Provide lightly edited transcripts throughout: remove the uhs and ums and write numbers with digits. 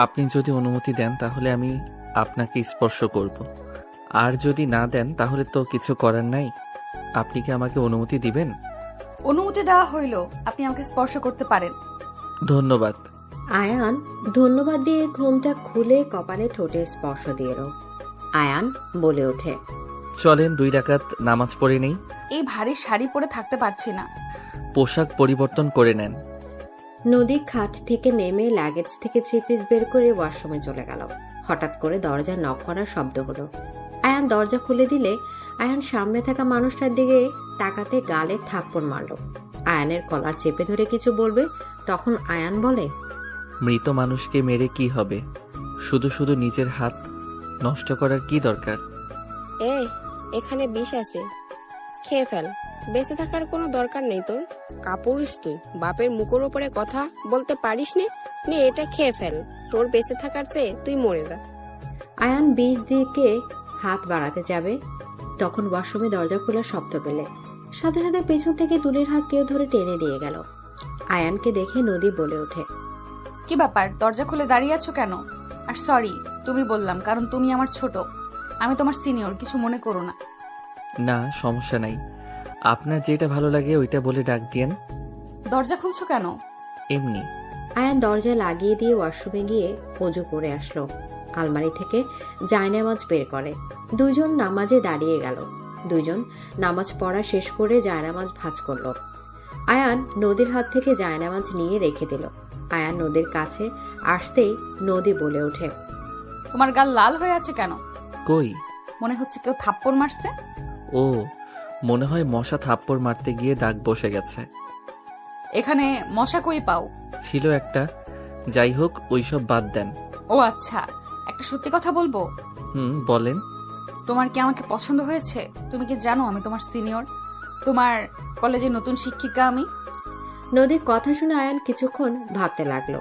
আপনি যদি অনুমতি দেন তাহলে আমি আপনাকে স্পর্শ করব, আর যদি না দেন তাহলে তো কিছু করার নাই। আপনি কি আমাকে অনুমতি দিবেন? অনুমতি দেওয়া হইল, আপনি আমাকে স্পর্শ করতে পারেন। ধন্যবাদ। আয়ান ধন্যবাদ দিয়ে ঘোমটা খুলে কপালে ঠোঁটে স্পর্শ দিল। আয়ান বলে ওঠে, চলেন 2 রাকাত নামাজ পড়ে নেই। এই ভারী শাড়ি পরে থাকতে পারছি না। পোশাক পরিবর্তন করে নেন। নদী খাট থেকে নেমে লাগেজ থেকে 3 পিস বের করে ওয়াশরুমে চলে গেল। হঠাৎ করে দরজা নক করার শব্দ হলো। আয়ান দরজা খুলে দিলে আয়ান সামনে থাকা মানুষটার দিকে তাকাতে গালে থাপ্পড় মারল। আয়ানের কলার চেপে ধরে কিছু বলবে, তখন আয়ান বলে, মৃত মানুষকে মেরে কি হবে? শুধু শুধু নিজের হাত নষ্ট করার কি দরকার? এখানে বিষ আছে, খেয়ে ফেল। বেঁচে থাকার কোনো দরকার নেই তোর। কাপুরুষ তুই, বাপের মুখের উপরে কথা বলতে পারিস নে এটা খেয়ে ফেল। তোর বেঁচে থাকার চেয়ে তুই মরে যা। আয়ান বিষ দিকে হাত বাড়াতে যাবে, তখন ওয়াশরুমে দরজা খোলার শব্দ পেলে সাথে সাথে পেছন থেকে তুলির হাত কেউ ধরে টেনে নিয়ে গেল। আয়ানকে দেখে নদী বলে ওঠে, কি ব্যাপার, দরজা খুলে দাঁড়িয়ে আছো কেন? আর সরি তুমি বললাম, কারণ তুমি আমার ছোট, আমি তোমার সিনিয়র, কিছু মনে করো না। না, সমস্যা নাই। আপনার যেটা ভালো লাগে ওইটা বলে ডাক দিয়েন। দরজা খুলছো কেন? এমনি। আয়ান দরজা লাগিয়ে দিয়ে ওয়াশরুমে গিয়ে অজু করে আসলো। আলমারি থেকে জায়নামাজ বের করে। দুইজন নামাজে দাঁড়িয়ে গেল। দুইজন নামাজ পড়া শেষ করে জায়নামাজ ভাঁজ করলো। আয়ান নদীর হাত থেকে জায়নামাজ নিয়ে রেখে দিল। আয়ান নদীর কাছে আসতেই নদী বলে ওঠে, তোমার গাল লাল হয়ে আছে কেন? কই? মনে হচ্ছে কেউ থাপ্পড় মারছে। ও, মনে হয় মশা থাপ্পড় মারতে গিয়ে দাগ বসে গেছে। এখানে মশা কই পাও? ছিল একটা। যাই হোক, ওইসব বাদ দেন। ও আচ্ছা, একটা সত্যি কথা বলবো? বলেন। তোমার কি আমাকে পছন্দ হয়েছে? তুমি কি জানো আমি তোমার সিনিয়র, তোমার কলেজের নতুন শিক্ষিকা আমি। নদীর কথা শুনে আয়ান কিছুক্ষণ ভাবতে লাগলো।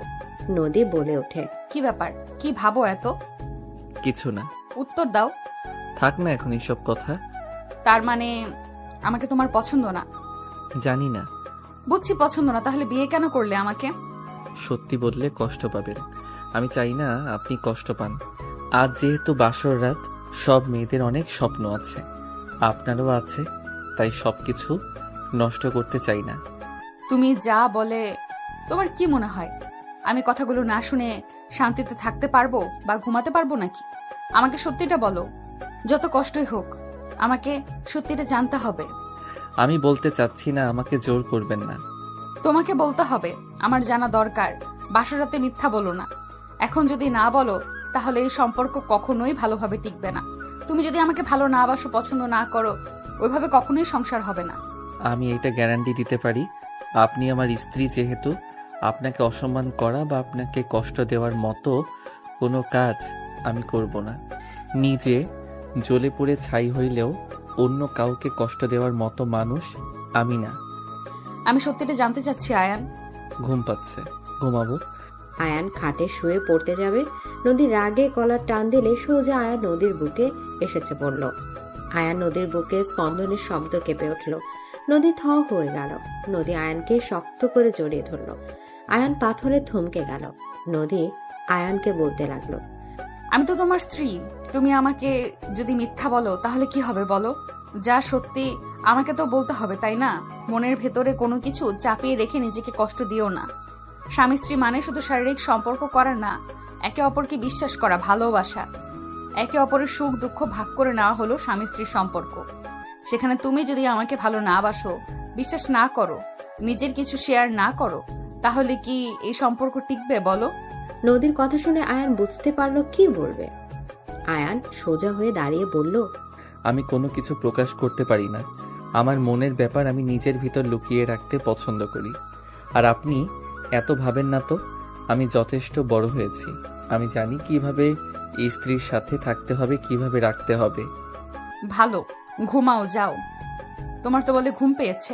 নদী বলে ওঠে, কি ব্যাপার, কি ভাবো এত? কিছু না। উত্তর দাও। থাক না এখন এইসব কথা। তার মানে আমাকে তোমার পছন্দ না? জানি না। বুঝছি পছন্দ না, তাহলে বিয়ে কেন করলে আমাকে? সত্যি বললে কষ্ট পাবেন। আমি চাই না আপনি কষ্ট পান। আজ যেহেতু বাসর রাত, সব মেয়েদের অনেক স্বপ্ন আছে, আপনারও আছে, তাই সবকিছু নষ্ট করতে চাই না। তুমি যা বলে, তোমার কি মনে হয় আমি কথাগুলো না শুনে শান্তিতে থাকতে পারবো বা ঘুমাতে পারবো নাকি? আমাকে সত্যিটা বলো, যত কষ্টই হোক আমাকে সত্যিটা জানতে হবে। আমি বলতে চাচ্ছি না, আমাকে জোর করবেন না। তোমাকে বলতে হবে, আমার জানা দরকার। বাসরাতে মিথ্যা বলো না। এখন যদি না বলো তাহলে এই সম্পর্ক কখনোই ভালোভাবে টিকবে না। তুমি যদি আমাকে ভালো না বাসো, পছন্দ না করো, ওইভাবে কখনোই সংসার হবে না। আমি এটা গ্যারান্টি দিতে পারি, আপনি আমার স্ত্রী যেহেতু আপনাকে অসম্মান করা বা আপনাকে কষ্ট দেওয়ার মতো কোনো কাজ আমি করব না। নিজে জ্বলে পুড়ে ছাই হইলেও অন্য কাউকে কষ্ট দেওয়ার মতো মানুষ আমি না। আমি সত্যিটা জানতে চাচ্ছি আয়ান। ঘুম পাচ্ছে, ঘুমাবো। আয়ান খাটে শুয়ে পড়তে যাবে, নদী রাগে কলার টান দিলে সোজা আয়ান নদীর বুকে এসেছে পড়ল। আয়ান নদীর বুকে স্পন্দনের শব্দ কেঁপে উঠল। নদী থ হয়ে গেল। নদী আয়ানকে শক্ত করে জড়িয়ে ধরল। আয়ান পাথরে থমকে গেল। নদী আয়ানকে বলতে লাগলো, আমি তো তোমার স্ত্রী, তুমি আমাকে যদি মিথ্যা বলো তাহলে কি হবে বলো? যা সত্যি আমাকে তো বলতে হবে, তাই না? মনের ভেতরে কোনো কিছু চাপিয়ে রেখে নিজেকে কষ্ট দিও না। স্বামী স্ত্রী মানে শুধু শারীরিক সম্পর্ক করা না, একে অপরকে বিশ্বাস করা, ভালোবাসা, একে অপরের সুখ দুঃখ ভাগ করে নেওয়া হলো স্বামী স্ত্রীর সম্পর্ক। সেখানে তুমি যদি আমাকে ভালো না বাসো, বিশ্বাস না করো, নিজের কিছু শেয়ার না করো, তাহলে কি এই সম্পর্ক টিকবে বলো? নদীর কথা শুনে আয়ান বুঝতে পারলো কি বলবে। আয়ান সোজা হয়ে দাঁড়িয়ে বলল, আমি কোনো কিছু প্রকাশ করতে পারি না। আমার মনের ব্যাপার আমি নিজের ভিতর লুকিয়ে রাখতে পছন্দ করি। আর আপনি এত ভাবেন না তো। আমি যথেষ্ট বড় হয়েছি, আমি জানি কিভাবে স্ত্রীর সাথে থাকতে হবে, কিভাবে রাখতে হবে। ভালো, ঘুমাও যাও। তোমার তো বলে ঘুম পেয়েছে।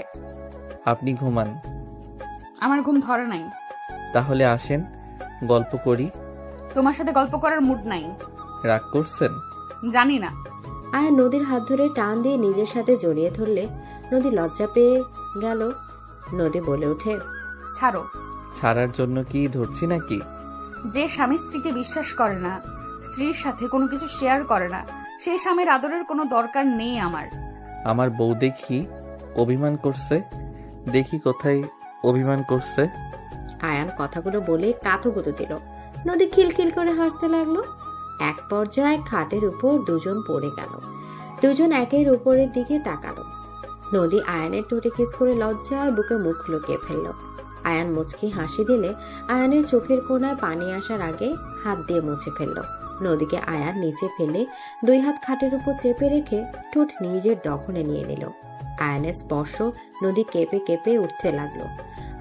আপনি ঘুমান। আমার ঘুম ধরে নাই। তাহলে আসেন, গল্প করি। তোমার সাথে গল্প করার মুড নাই। রাগ করছেন? জানি না। আয়ান নদীর হাত ধরে টান দিয়ে নিজের সাথে জড়িয়ে ধরলে নদী লজ্জা পেয়ে গেল। নদী বলে ওঠে, ছাড়ো। ছাড়ার জন্য কি ধরছি নাকি? যে স্বামী স্ত্রীকে বিশ্বাস করে না, স্ত্রীর সাথে কোনো কিছু শেয়ার করে না, সেই স্বামীর আদরের কোনো দরকার নেই আমার। আমার বউ দেখি অভিমান করছে, দেখি কোথায় অভিমান করছে। আয়ান কথাগুলো বলে কাতুকুতু দিল। নদী খিলখিল করে হাসতে লাগলো। এক পর্যায়ে খাটের উপর দুজন পড়ে গেল। দুজন একের উপরের দিকে তাকালো। নদী আয়ানের ঠোঁটে কিস করে লজ্জায় বুকে মুখ লুকিয়ে ফেলল। আয়ান মুচকি হাসি দিলে আয়ানের চোখের কোণায় পানি আসার আগে হাত দিয়ে মুছে ফেলল। নদীকে আয়ান নিচে ফেলে 2 হাত খাটের উপর চেপে রেখে ঠোঁট নিজের দখলে নিয়ে নিল। আয়ানের স্পর্শ নদী কেঁপে কেঁপে উঠতে লাগলো।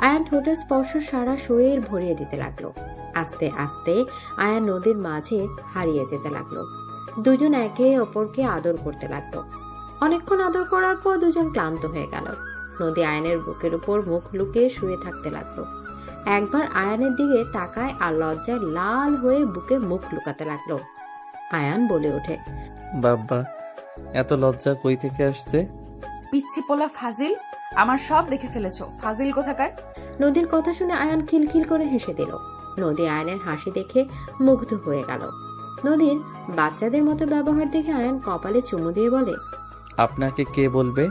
আয়ান ঠোঁটের স্পর্শ সারা শরীর ভরিয়ে দিতে লাগলো। আস্তে আস্তে আয়ান নদীর মাঝে হারিয়ে যেতে লাগলো। দুজন একে অপরকে আদর করতে লাগলো। অনেকক্ষণ আদর করার পর দুজন ক্লান্ত হয়ে গেল। নদী আয়ানের বুকের উপর মুখ লুকিয়ে শুয়ে থাকতে লাগলো। একবার আয়ানের দিকে তাকায় আর লজ্জায় লাল হয়ে বুকে মুখ লুকাতে লাগলো। আয়ান বলে ওঠে, বাবা, এত লজ্জা কই থেকে আসছে? পিচ্ছি পোলা ফাজিল, আমার সব দেখে ফেলেছো, ফাজিল কোথাকার। নদীর কথা শুনে আয়ান খিলখিল করে হেসে দিল। নদী আয়ানের হাসি দেখে মুগ্ধ হয়ে গেল। নদীর বাচ্চাদের মতো ব্যবহার দেখে আয়ান কপালে চুমু দিয়ে বলে, আপনাকে কে বলবে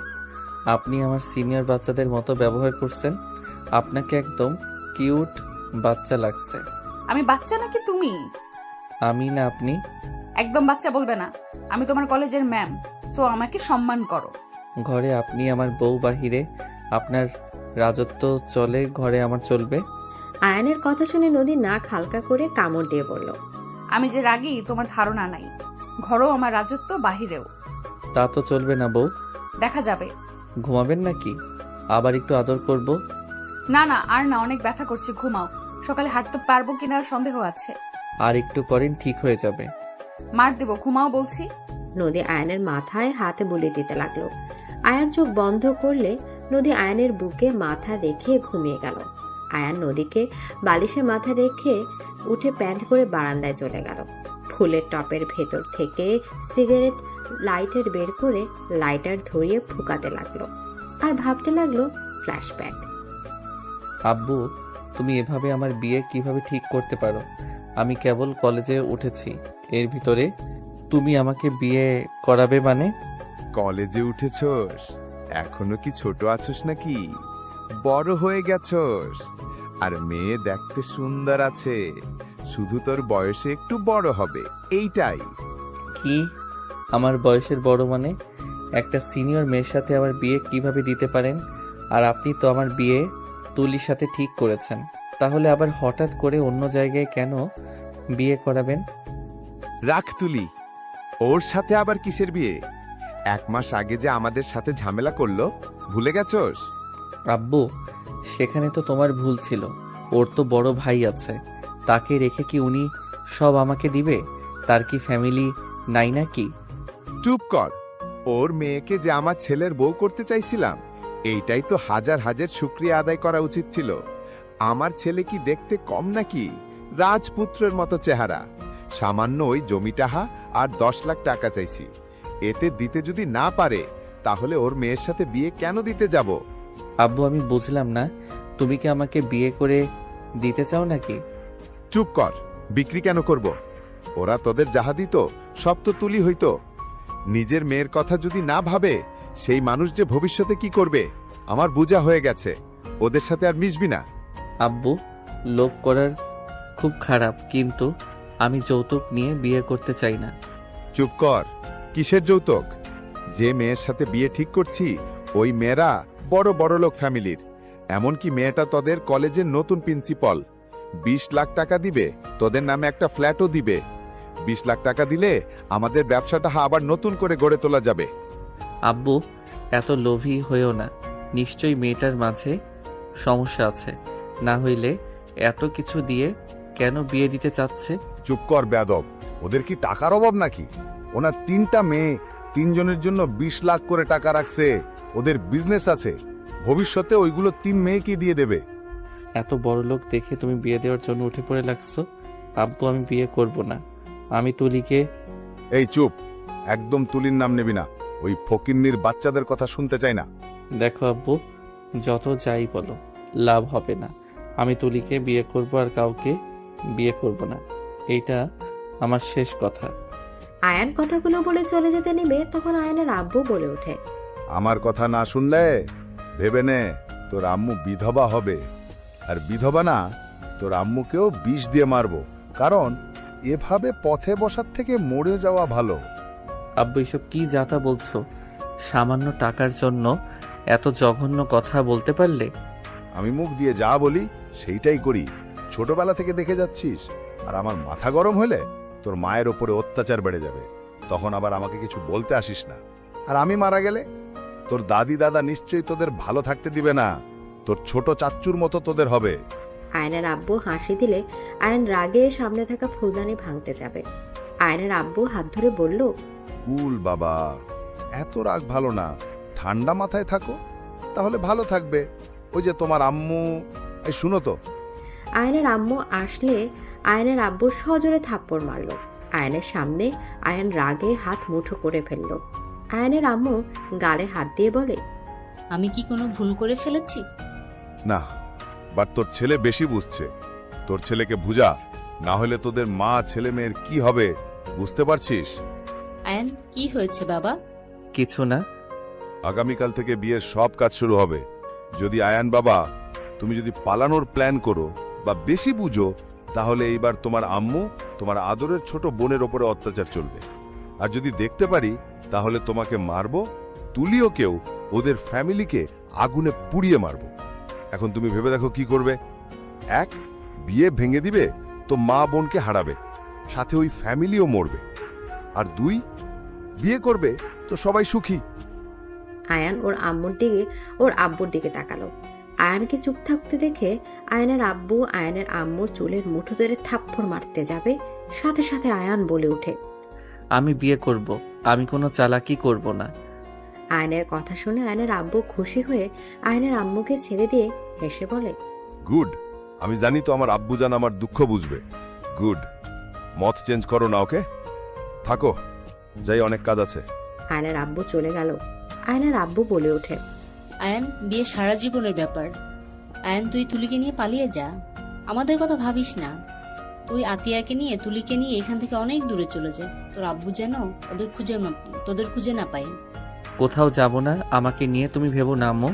আপনি আমার সিনিয়র বাচ্চাদের মতো ব্যবহার করছেন? আপনাকে একদম কিউট বাচ্চা লাগছে। আমি বাচ্চা নাকি তুমি? আমি না আপনি। একদম বাচ্চা বলবে না, আমি তোমার কলেজের ম্যাম, তো আমাকে সম্মান করো। ঘরে আপনি আমার বউ, বাহিরে আপনার রাজত্ব চলে, ঘরে আমার চলবে? আয়ানের কথা শুনে নদী নাক হালকা করে কামড় দিয়ে বলল, আমি যে রাগী তোমার ধারণা নাই, ঘরেও আমার রাজত্ব, বাহিরেও। তা তো চলবে না বউ। দেখা যাবে। ঘুমাবেন নাকি? আবার একটু আদর করব? না না, আর না, অনেক ব্যথা করছে, ঘুমাও। সকালে হাঁটতে পারবো কিনা সন্দেহ আছে। আর একটু করেন, ঠিক হয়ে যাবে। মার দেবো, ঘুমাও বলছি। নদী আয়ানের মাথায় হাতে বুলিয়ে দিতে লাগলো। আয়ান চোখ বন্ধ করলে নদী আয়ানের বুকে মাথা রেখে ঘুমিয়ে গেল। আয়ান নদীকে বালিশে মাথা রেখে উঠে প্যান্ট পরে বারান্দায় চলে গেল। ফুলের টপের ভেতর থেকে সিগারেট লাইটার বের করে লাইটার ধরিয়ে ফুকাতে লাগলো আর ভাবতে লাগলো ফ্ল্যাশব্যাক। আব্বু, তুমি এভাবে আমার বিয়ে কিভাবে ঠিক করতে পারো? আমি কেবল কলেজে উঠেছি, এর ভিতরে তুমি আমাকে বিয়ে করাবে মানে? কলেজে উঠেছস, এখনো কি ছোট আছস নাকি? বড় হয়ে গেছস, আর মেয়ে দেখতে সুন্দর আছে, শুধু তোর বয়সে একটু বড় হবে, এইটাই। কি আমার বয়সের বড় মানে? একটা সিনিয়র মেয়ের সাথে আমার বিয়ে কিভাবে দিতে পারেন? আর আপনি তো আমার বিয়ে তুলির সাথে ঠিক করেছেন, তাহলে আবার হঠাৎ করে অন্য জায়গায় কেন বিয়ে করাবেন? রাখ তুলি, ওর সাথে আবার কিসের বিয়ে? 1 মাস আগে যে আমাদের সাথে ঝামেলা করলো, ভুলে গেছস? আব্বু, সেখানে তো তোমার ভুল ছিল। ওর তো বড় ভাই আছে, তাকে রেখে কি উনি সব আমাকে দিবে? তার কি ফ্যামিলি নাই নাকি? চুপ কর। ওর মেয়েকে যে আমার ছেলের বউ করতে চাইছিলাম, এইটাই তো হাজার হাজার শুকরিয়া আদায় করা উচিত ছিল। আমার ছেলে কি দেখতে কম নাকি? রাজপুত্রের মতো চেহারা। সামান্য ওই জমিটাহা আর 10 লাখ টাকা চাইছি, এতে দিতে যদি না পারে, তাহলে ওর মেয়ের সাথে বিয়ে কেন দিতে যাব? আব্বু, আমি বুঝলাম না, তুমি কি আমাকে বিয়ে করে দিতে চাও নাকি? চুপ কর। বিক্রি কেন করব? ওরা তোদের যাহা দিত সব তো তুলি হইতো। নিজের মেয়ের কথা যদি না ভাবে, সেই মানুষ যে ভবিষ্যতে কি করবে আমার বোঝা হয়ে গেছে। ওদের সাথে আর মিশবি না। আব্বু, লোভ করার খুব খারাপ, কিন্তু আমি যৌতুক নিয়ে বিয়ে করতে চাই না। চুপ কর। কিসের যৌতুক? যে মেয়ের সাথে বিয়ে ঠিক করছি, ওই মেয়েরা বড় বড় লোক ফ্যামিলির। এমনকি মেয়েটা তোদের কলেজের নতুন প্রিন্সিপাল। 20 লাখ টাকা দিবে, তোদের নামে একটা ফ্ল্যাটও দিবে। 20 লাখ টাকা দিলে আমাদের ব্যবসাটা আবার নতুন করে গড়ে তোলা যাবে। আব্বু, এত লোভী হয়েও না, নিশ্চয়ই মেয়েটার মাঝে সমস্যা আছে, না হইলে এত কিছু দিয়ে কেন বিয়ে দিতে চাচ্ছে? চুপ কর বেয়াদব। ওদের কি টাকার অভাব নাকি? ওনার 3টা মেয়ে, 3 জনের জন্য 20 লাখ করে টাকা রাখছে। ওদের বিজনেস আছে, ভবিষ্যতে ওইগুলো 3 মেয়েকে দিয়ে দেবে। এত বড় লোক দেখে তুমি বিয়ে দেওয়ার জন্য উঠে পড়ে লাগছো? আব্বু, আমি বিয়ে করব না। আমি তুলিকে। এই চুপ, একদম তুলির নাম নেবি না। ওই ফকিন্নির বাচ্চাদের কথা শুনতে চাই না। দেখো আব্বু, যত যাই বলো লাভ হবে না। আমি তুলিকে বিয়ে করব আর কাউকে বিয়ে করব না। এইটা আমার শেষ কথা। আয়ান কথাগুলো বলে চলে যেতে নিবে তখন আয়ানের আব্বু বলে ওঠে, আমার কথা না শুনলে ভেবে নে তোর আম্মু বিধবা হবে। আর বিধবা না, তোর আম্মুকেও বিষ দিয়ে মারবো, কারণ এভাবে পথে বসার থেকে মরে যাওয়া ভালো। আব্বু এসব কি যাতা বলছো? সামান্য টাকার জন্য এত জঘন্য কথা বলতে পারলে? আমি মুখ দিয়ে যা বলি সেইটাই করি, ছোটবেলা থেকে দেখে যাচ্ছিস। আর আমার মাথা গরম হলে তোর মায়ের ওপরে অত্যাচার বেড়ে যাবে, তখন আবার আমাকে কিছু বলতে আসিস না। আর আমি মারা গেলে তোর দাদি দাদা নিশ্চয়ই তোদের ভালো থাকতে দিবে না, তোর ছোট চাচ্চুর মতো তোদের হবে। আয়নের আব্বু হাসি দিলে আয়ন রাগে সামনে থাকা ফুলদানি ভাঙতে যাবে। আয়নের আব্বু হাত ধরে বলল, কুল বাবা, এত রাগ ভালো না, ঠান্ডা মাথায় থাকো, তাহলে ভালো থাকবে। ওই যে তোমার আম্মু, এই শুনো তো। আয়নের আম্মু আসলে আয়নের আব্বু সজোরে থাপ্পড় মারল। আয়নের সামনে আয়ন রাগে হাত মুঠো করে ফেলল। আয়নের আম্মু গালে হাত দিয়ে বলে, আমি কি কোনো ভুল করে ফেলেছি? না, বাট তোর ছেলে বেশি বুঝছে। তোর ছেলেকে বুঝা, না হলে তোদের মা ছেলে মেয়ের কি হবে বুঝতে পারছিস? আয়ান, কি হয়েছে বাবা? কিছু না। আগামীকাল থেকে বিয়ের সব কাজ শুরু হবে। যদি আয়ান বাবা তুমি যদি পালানোর প্ল্যান করো বা বেশি বুঝো, তাহলে এইবার তোমার আম্মু তোমার আদরের ছোট বোনের ওপরে অত্যাচার চলবে। আর যদি দেখতে পারি তাহলে তোমাকে মারবো, তুলিও কেউ ওদের ফ্যামিলিকে আগুনে পুড়িয়ে মারবো। এখন তুমি ভেবে দেখো কি করবে। এক, বিয়ে ভেঙে দিবে তো মা বোনকে হারাবে, সাথে ওই ফ্যামিলিও মরবে। আর দুই, বিয়ে করবে তো সবাই সুখী। আয়ান ওর আম্মুর দিকে ওর আব্বুর দিকে তাকালো। আয়ানকে চুপ থাকতে দেখে আয়নের আব্বু আয়নের আম্মুর চুলের মুঠো ধরে থাপ্পড় মারতে যাবে, সাথে সাথে আয়ান বলে ওঠে, আমি বিয়ে করব, আমি কোনো চালাকি করব না। আয়নের কথা শুনে আয়নের আব্বু খুশি হয়ে আয়নের আম্মুকে ছেড়ে দিয়ে হেসে বলে, গুড, আমি জানি তো আমার আব্বুজান আমার দুঃখ বুঝবে। গুড, মত চেঞ্জ করো না, ওকে? থাকো, যাই, অনেক কাজ আছে। আয়নের আব্বু চলে গেল। আয়নের আব্বু বলে ওঠে, আয়ান, বিয়ে সারা জীবনের ব্যাপার। আয়ান, তুই তুলিকে নিয়ে পালিয়ে যা, আমাদের কথা ভাবিস না। তুই আতিয়াকে নিয়ে তুলিকে নিয়ে এখান থেকে অনেক দূরে চলে যা, তোর আব্বু যেন তোদের খুঁজে না পায়। কোথাও যাব না, আমাকে নিয়ে তুমি ভেবো না আম্মু।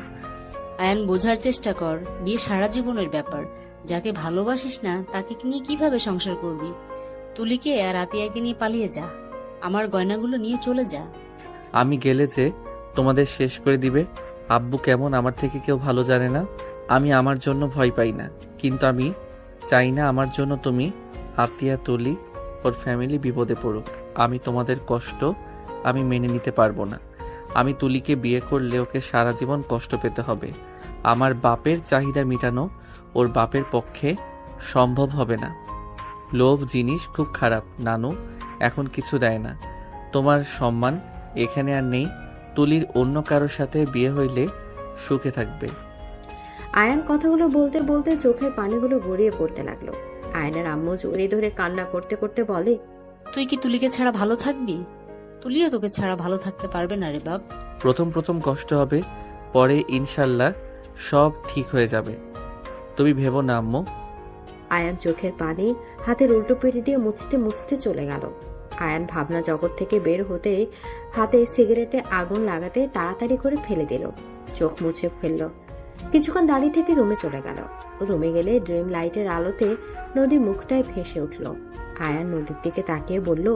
আয়ান, বোঝার চেষ্টা কর, বিয়ে সারা জীবনের ব্যাপার। যাকে ভালোবাসিস না তাকে নিয়ে কিভাবে সংসার করবি? তুলিকে আর আতিয়াকে নিয়ে পালিয়ে যা, আমার গয়নাগুলো নিয়ে চলে যা। আমি গেলে যে তোমাদের শেষ করে দিবে। আব্বু কেমন আমার থেকে কেউ ভালো জানে না। আমি আমার জন্য ভয় পাই না, কিন্তু আমি চাই না আমার জন্য তুমি, আতিয়া, তুলি, ওর ফ্যামিলি বিপদে পড়ুক। আমি তোমাদের কষ্ট আমি মেনে নিতে পারবো না। আমি তুলিকে বিয়ে করলে ওকে সারা জীবন কষ্ট পেতে হবে। আমার বাপের চাহিদা মেটানো ওর বাপের পক্ষে সম্ভব হবে না। লোভ জিনিস খুব খারাপ নানু, এখন কিছু দেয় না। তোমার সম্মান এখানে আর নেই। তুলির অন্য কারোর সাথে বিয়ে হইলে সুখে থাকবে। আয়ান কথাগুলো বলতে বলতে চোখের পানিগুলো গড়িয়ে পড়তে লাগলো। আয়নের আম্মু জড়িয়ে ধরে কান্না করতে করতে বলে, তুই কি তুলিকে ছাড়া ভালো থাকবি? তুলিও তোকে ছাড়া ভালো থাকতে পারবে না রে বাপ। প্রথম প্রথম কষ্ট হবে, পরে ইনশাল্লাহ সব ঠিক হয়ে যাবে। তুমি ভেবো না আম্মু। আয়ান চোখের পানি হাতের উল্টো পেটে দিয়ে মুছতে মুছতে চলে গেল। আয়ান ভাবনা জগৎ থেকে বের হতে হাতে সিগারেটে আগুন লাগাতে তাড়াতাড়ি করে ফেলে দিল, চোখ মুছে ফেলল। কিছুক্ষণ দাঁড়িয়ে থেকে রুমে চলে গেল। রুমে গেলে ড্রিম লাইটের আলোতে নদী মুখটায় ভেসে উঠল। আয়ান নদীর দিকে তাকিয়ে বলল,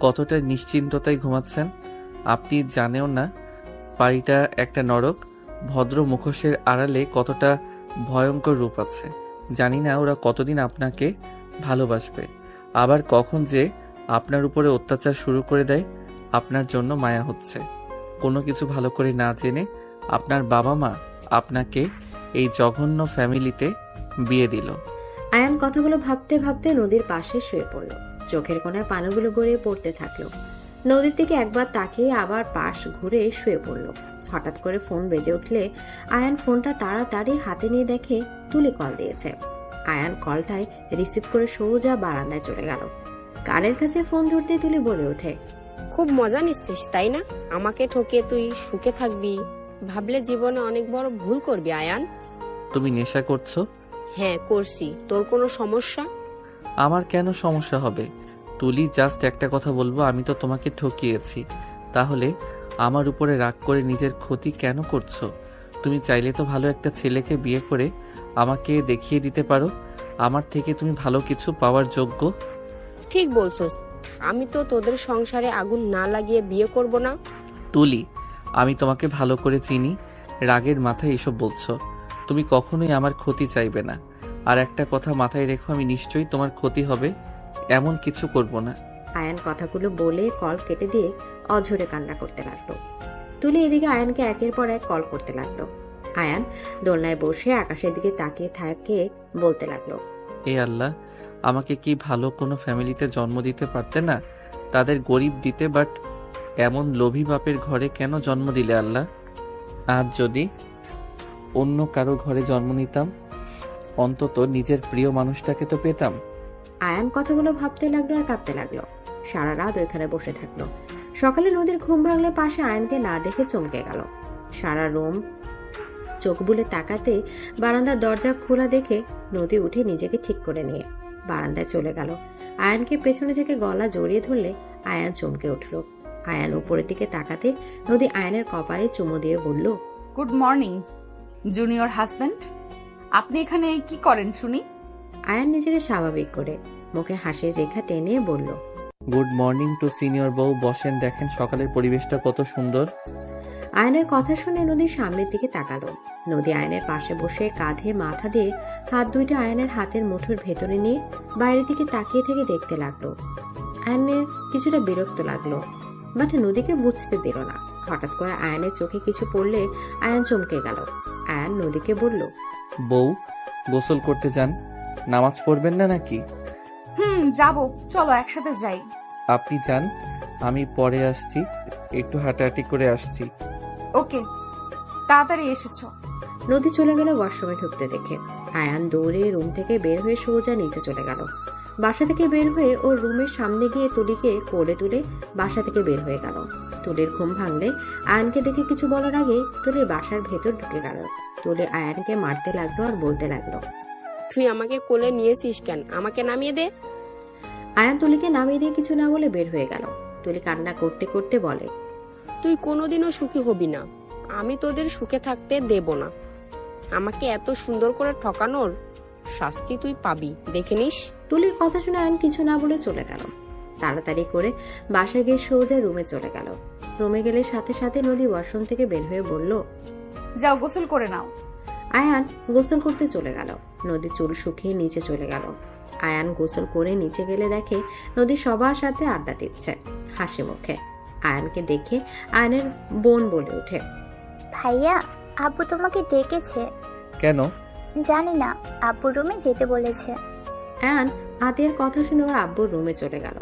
কতটা নিশ্চিন্ততায় ঘুমাচ্ছেন আপনি জানেও না বাড়িটা একটা নরক। ভদ্র মুখোশের আড়ালে কতটা ভয়ঙ্কর রূপ আছে। জানি না ওরা কতদিন আপনাকে ভালোবাসবে, আবার কখন যে আপনার উপরে অত্যাচার শুরু করে দেয়। আপনার জন্য মায়া হচ্ছে। কোনো কিছু ভালো করে না জেনে আপনার বাবা মা আপনাকে এই জঘন্য ফ্যামিলিতে বিয়ে দিল। আয়ান কথাগুলো ভাবতে ভাবতে নদীর পাশে শুয়ে পড়ল। চোখের কোণায় পানিগুলো গড়িয়ে পড়তে থাকলো। নদীর দিকে একবার তাকিয়ে আবার পাশ ঘুরে শুয়ে পড়ল। হঠাৎ করে ফোন বেজে উঠলে আয়ান ফোনটা তাড়াতাড়ি হাতে নিয়ে দেখে তুলি কল দিয়েছে। আয়ান কলটায় রিসিভ করে সোজা বারান্দায় চলে গেল। কানের কাছে ফোন ধরতে তুলি বলে ওঠে, খুব মজা নিচ্ছিস তাই না? আমাকে ঠকিয়ে তুই সুখে থাকবি, ভাবলে জীবনে অনেক বড় ভুল করবি আয়ান। তুমি নেশা করছো? হ্যাঁ করছি, তোর কোনো সমস্যা? আমার কেন সমস্যা হবে? তুলি, জাস্ট একটা কথা বলবো, আমি তো তোমাকে ঠকিয়েছি। তাহলে আমার উপরে রাগ করে নিজের ক্ষতি কেন করছো? তুমি চাইলে তো ভালো একটা ছেলেকে বিয়ে করে আমাকে দেখিয়ে দিতে পারো আমার থেকে তুমি ভালো কিছু পাওয়ার যোগ্য। ঠিক বলছস, আমি তো তোদের সংসারে আগুন না লাগিয়ে বিয়ে করব না। তুলি, আমি তোমাকে ভালো করে চিনি, রাগের মাথায় এসব বলছো। তুমি কখনোই আমার ক্ষতি চাইবে না। আর একটা কথা মাথায় রেখো, আমি নিশ্চয়ই তোমার ক্ষতি হবে এমন কিছু করব না। আয়ান কথাগুলো বলে কল কেটে দিয়ে অঝরে কান্না করতে লাগলো। তুলি এদিকে আয়ানকে একের পর এক কল করতে লাগলো। আয়ান দোলনায় বসে আকাশের দিকে তাকিয়ে থাকে, বলতে লাগলো, এ আল্লাহ, আমাকে কি ভালো কোনো ফ্যামিলিতে জন্ম দিতে পারতে না? তাদের গরিব দিতে, বাট এমন লোভী বাপের ঘরে কেন জন্ম দিলে আল্লাহ? আজ যদি অন্য কারো ঘরে জন্ম নিতাম, অন্তত নিজের প্রিয় মানুষটাকে তো পেতাম। আয়ান কথাগুলো ভাবতে লাগলো আর কাঁদতে লাগলো। সারা রাত ওইখানে বসে থাকলো। সকালে নদীর ঘুম ভাঙলে পাশে আয়ানকে না দেখে চমকে গেল। সারা রুম চোখ বুলে তাকাতে বারান্দার দরজা খোলা দেখে নদী উঠে নিজেকে ঠিক করে নিয়ে বারান্দায় চলে গেল। আয়ানকে পেছনে থেকে গলা জড়িয়ে ধরলে আয়ান চমকে উঠল। আয়ান উপরের দিকে তাকাতে নদী আয়ানের কপালে চুমু দিয়ে বলল, গুড মর্নিং জুনিয়র হাজব্যান্ড। আপনি এখানে কি করেন শুনি? আয়ান নিজেকে স্বাভাবিক করে মুখে হাসির রেখা টেনে বলল, গুড মর্নিং টু সিনিয়র বউ। বসেন, দেখেন সকালের পরিবেশটা কত সুন্দর। আয়নের কথা শুনে নদী সামনের দিকে তাকালো। নদী আয়নের পাশে বসে কাঁধে মাথা দিয়ে হাত দুইটা আয়নের হাতের মুঠোর ভেতরে নিয়ে বাইরের দিকে তাকিয়ে থেকে দেখতে লাগলো। আয়নের কিছুটা বিরক্ত লাগলো, বাট নদীকে বুঝতে দিল না। হঠাৎ করে আয়নের চোখে কিছু পড়লে আয়ন চমকে গেল। আয়ন নদীকে বলল, বউ, গোসল করতে যান, নামাজ পড়বেন না নাকি? যাবো, চলো একসাথে যাই। আপনি যান, আমি পরে আসছি, একটু হাঁটাহাঁটি করে আসছি। ওকে, তাড়াতাড়ি এসেছো। নদী চলে গেল ওয়াশরুমে ঢুকতে দেখে। আয়ান দৌড়ে রুম থেকে বের হয়ে সোজা নিচে চলে গেল। বাসা থেকে বের হয়ে ওর রুমের সামনে গিয়ে তুলিকে কোলে তুলে বাসা থেকে বের হয়ে গেল। তুলির ঘুম ভাঙলে আয়ানকে দেখে কিছু বলার আগে তুলির বাসার ভেতর ঢুকে গেল। তুলি আয়ানকে মারতে লাগলো আর বলতে লাগলো, তুই আমাকে কোলে নিয়েছিস কেন? আমাকে নামিয়ে দে। আয়ান তুলিকে নামিয়ে দিয়ে কিছু না বলে বের হয়ে গেল। তুলি কান্না করতে করতে বলে, তুই কোনোদিনও সুখী হবি না, আমি তোদের সুখে থাকতে দেব না। আমাকে এত সুন্দর করে ঠকানোর শাস্তি তুই পাবি, দেখে নিস। তুলির কথা শুনে আয়ন কিছু না বলে চলে গেল। তাড়াতাড়ি করে বাসায় গিয়ে সোজা রুমে চলে গেল। রুমে গেলে সাথে সাথে নদী ওয়াশরুম থেকে বের হয়ে বলল, যাও গোসল করে নাও। আয়ান গোসল করতে চলে গেল। নদী চুল শুকিয়ে নিচে চলে গেল। আয়ান গোসল করে নিচে গেলে দেখে নদী সবার সাথে আড্ডা দিচ্ছে হাসি মুখে। আয়ানকে দেখে আয়নের বোন বলে ওঠে, ভাইয়া, আব্বু তোমাকে ডেকেছে। কেন? জানি না, আব্বু রুমে যেতে বলেছে। আয়ান আতিয়ার কথা শুনে ওর আব্বুর রুমে চলে গেল।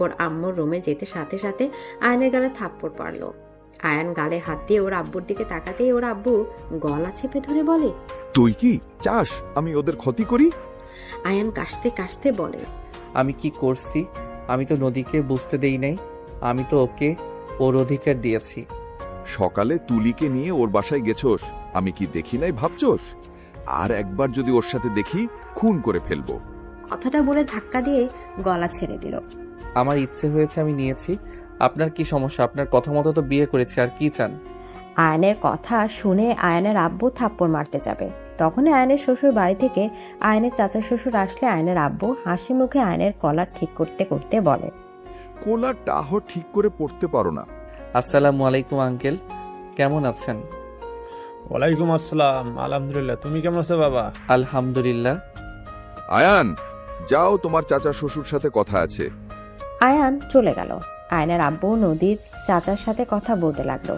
ওর আম্মুর রুমে যেতে সাথে সাথে আয়নের গালে থাপ্পড় পড়লো। আয়ান গালে হাত দিয়ে ওর আব্বুর দিকে তাকাতেই ওর আব্বু গলা চেপে ধরে বলে, তুই কি চাস আমি ওদের ক্ষতি করি? আয়ান কাশতে কাশতে বলে, আমি কি করছি? আমি তো নদীকে বুঝতে দেই নাই, আমি তো ওকে ওর অধিকার দিয়েছি। সকালে তুলিকে নিয়ে ওর বাসায় গেছোস, আমি কি দেখি নাই ভাবছোস? আর একবার যদি ওর সাথে দেখি খুন করে ফেলবো। কথাটা বলে ধাক্কা দিয়ে গলা ছেড়ে দিল। আমার ইচ্ছে হয়েছে, আমি নিয়েছি। আপনার কি সমস্যা? আপনার কথা মতো তো বিয়ে করেছি, আর কি চান? আয়নের কথা শুনে আয়নের আব্বু থাপ্পড় মারতে যাবে। তখনই আয়নের শ্বশুর বাড়ি থেকে আয়নের চাচা শ্বশুর আসলে আয়নের আব্বু হাসি মুখে আয়নের কলার ঠিক করতে করতে বলে, কোলার টাহ ঠিক করে পড়তে পারো না। আসসালামু আলাইকুম আঙ্কেল, কেমন আছেন? ওয়ালাইকুম আসসালাম, আলহামদুলিল্লাহ। তুমি কেমন আছো বাবা? আলহামদুলিল্লাহ। আয়ান, যাও, তোমার চাচা শ্বশুর সাথে কথা আছে। আয়ান চলে গেল। আয়নের আব্বু নদীর চাচার সাথে কথা বলতে লাগলো।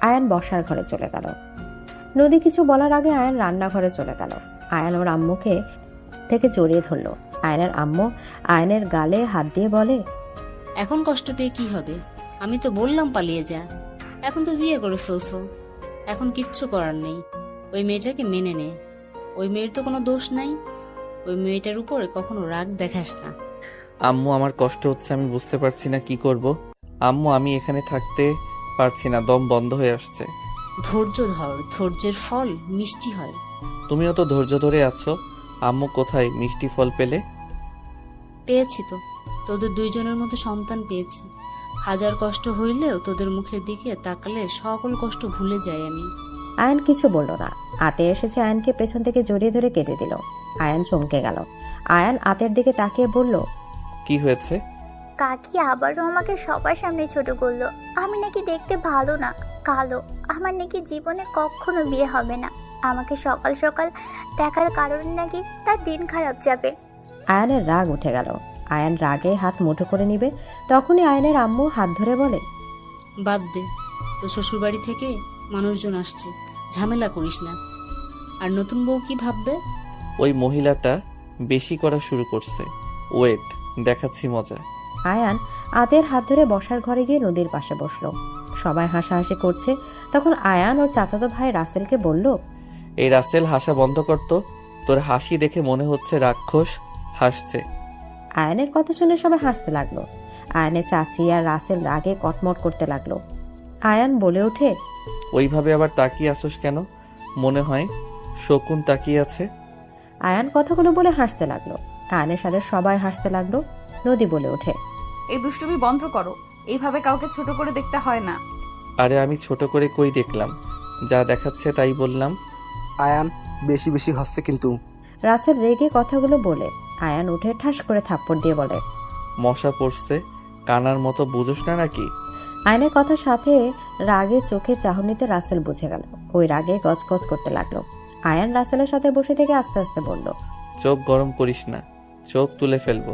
আয়ান বসার ঘরে চলে গেল। নদী কিছু বলার আগে আয়ান রান্নাঘরে চলে গেল। আয়ান ওর আম্মুকে থেকে জড়িয়ে ধরলো। আয়নের আম্মু আয়নের গালে হাত দিয়ে বলে, এখন কষ্ট পেয়ে কি হবে? আমি তো বললাম পালিয়ে যা, এখন তো বিয়ে করে ফেলছো। এখন কিচ্ছু করার নেই, ওই মেয়েটাকে মেনে নে। ওই মেয়ের তো কোনো দোষ নাই, ওই মেয়েটার উপরে কখনো রাগ দেখাস না। আম্মু, আমার কষ্ট হচ্ছে, আমি বুঝতে পারছি না কি করব। আম্মু, আমি এখানে থাকতে পারছি না, দম বন্ধ হয়ে আসছে। ধৈর্য ধর, ধৈর্যের ফল মিষ্টি হয়। তুমিও তো ধৈর্য ধরে আছো। আম্মু কোথায় মিষ্টি ফল পেলে? পেয়েছি তো, তোদের দুইজনের মধ্যে সন্তান পেয়েছি। হাজার কষ্ট হইলেও তোদের মুখের দিকে তাকালে সকল কষ্ট ভুলে যাই আমি। আয়ান কিছু বলল না। আতে এসেছে আয়ানকে পেছন থেকে জড়িয়ে ধরে কেঁদে দিল। আয়ান চমকে গেল। আয়ান আতের দিকে তাকিয়ে বলল, কি হয়েছে? কাকি আবারও আমাকে সবার সামনে ছোট করলো। আমি নাকি দেখতে ভালো না, কালো। আমার নাকি জীবনে কখনো বিয়ে হবে না। আমাকে সকাল সকাল দেখার কারণে নাকি তার দিন খারাপ যাবে। আয়ানের রাগ উঠে গেল। আয়ান রাগে হাত মুঠো করে নিবে, তখনই আয়ানের আম্মু হাত ধরে বলে, বাদ দে, তো শ্বশুরবাড়ি থেকে মানুষজন আসছে, ঝামেলা করিস না। আর নতুন বউ কি ভাববে? ওই মহিলাটা বেশি করা শুরু করছে। ওয়েট, দেখাচ্ছি মজা। আয়ান আতের হাত ধরে বসার ঘরে গিয়ে নদীর পাশে বসলো। সবাই হাসাহাসি করছে। তখন আয়ান ওর চাচাতো ভাই রাসেলকে বলল, এই রাসেল, হাসা বন্ধ করতো। তোর হাসি দেখে মনে হচ্ছে রাক্ষস হাসছে। আয়ানের কথা শুনে সবাই হাসতে লাগলো। আয়ানের চাচি আর রাসেল রাগে কটমট করতে লাগলো। আয়ান বলে ওঠে, ওইভাবে আবার তাকিয়ে আসোস কেন? মনে হয় শকুন তাকিয়ে আছে। আয়ান কথাগুলো বলে হাসতে লাগলো। আয়ানের সাথে সবাই হাসতে লাগলো। নদী বলে ওঠে, এই দুষ্টুমি বন্ধ করো। এইভাবে কাউকে ছোট করে দেখতে হয় না। আরে আমি ছোট করে কই দেখলাম? যা দেখাচ্ছে তাই বললাম। আয়ান বেশি বেশি হচ্ছে কিন্তু। রাসেল রেগে কথাগুলো বলে আয়ান উঠে ঠাস করে থাপ্পড় দিয়ে বলে, মশা পড়ছে, কানার মতো বুঝোস না নাকি? আয়নের কথার সাথে রাগে চোখে চাহনিতে রাসেল বুঝে গেল। ওই রাগে গজগজ করতে লাগলো। আয়ান রাসেলের সাথে বসে থেকে আস্তে আস্তে বলল, চোখ গরম করিস না, চোখ তুলে ফেলবো।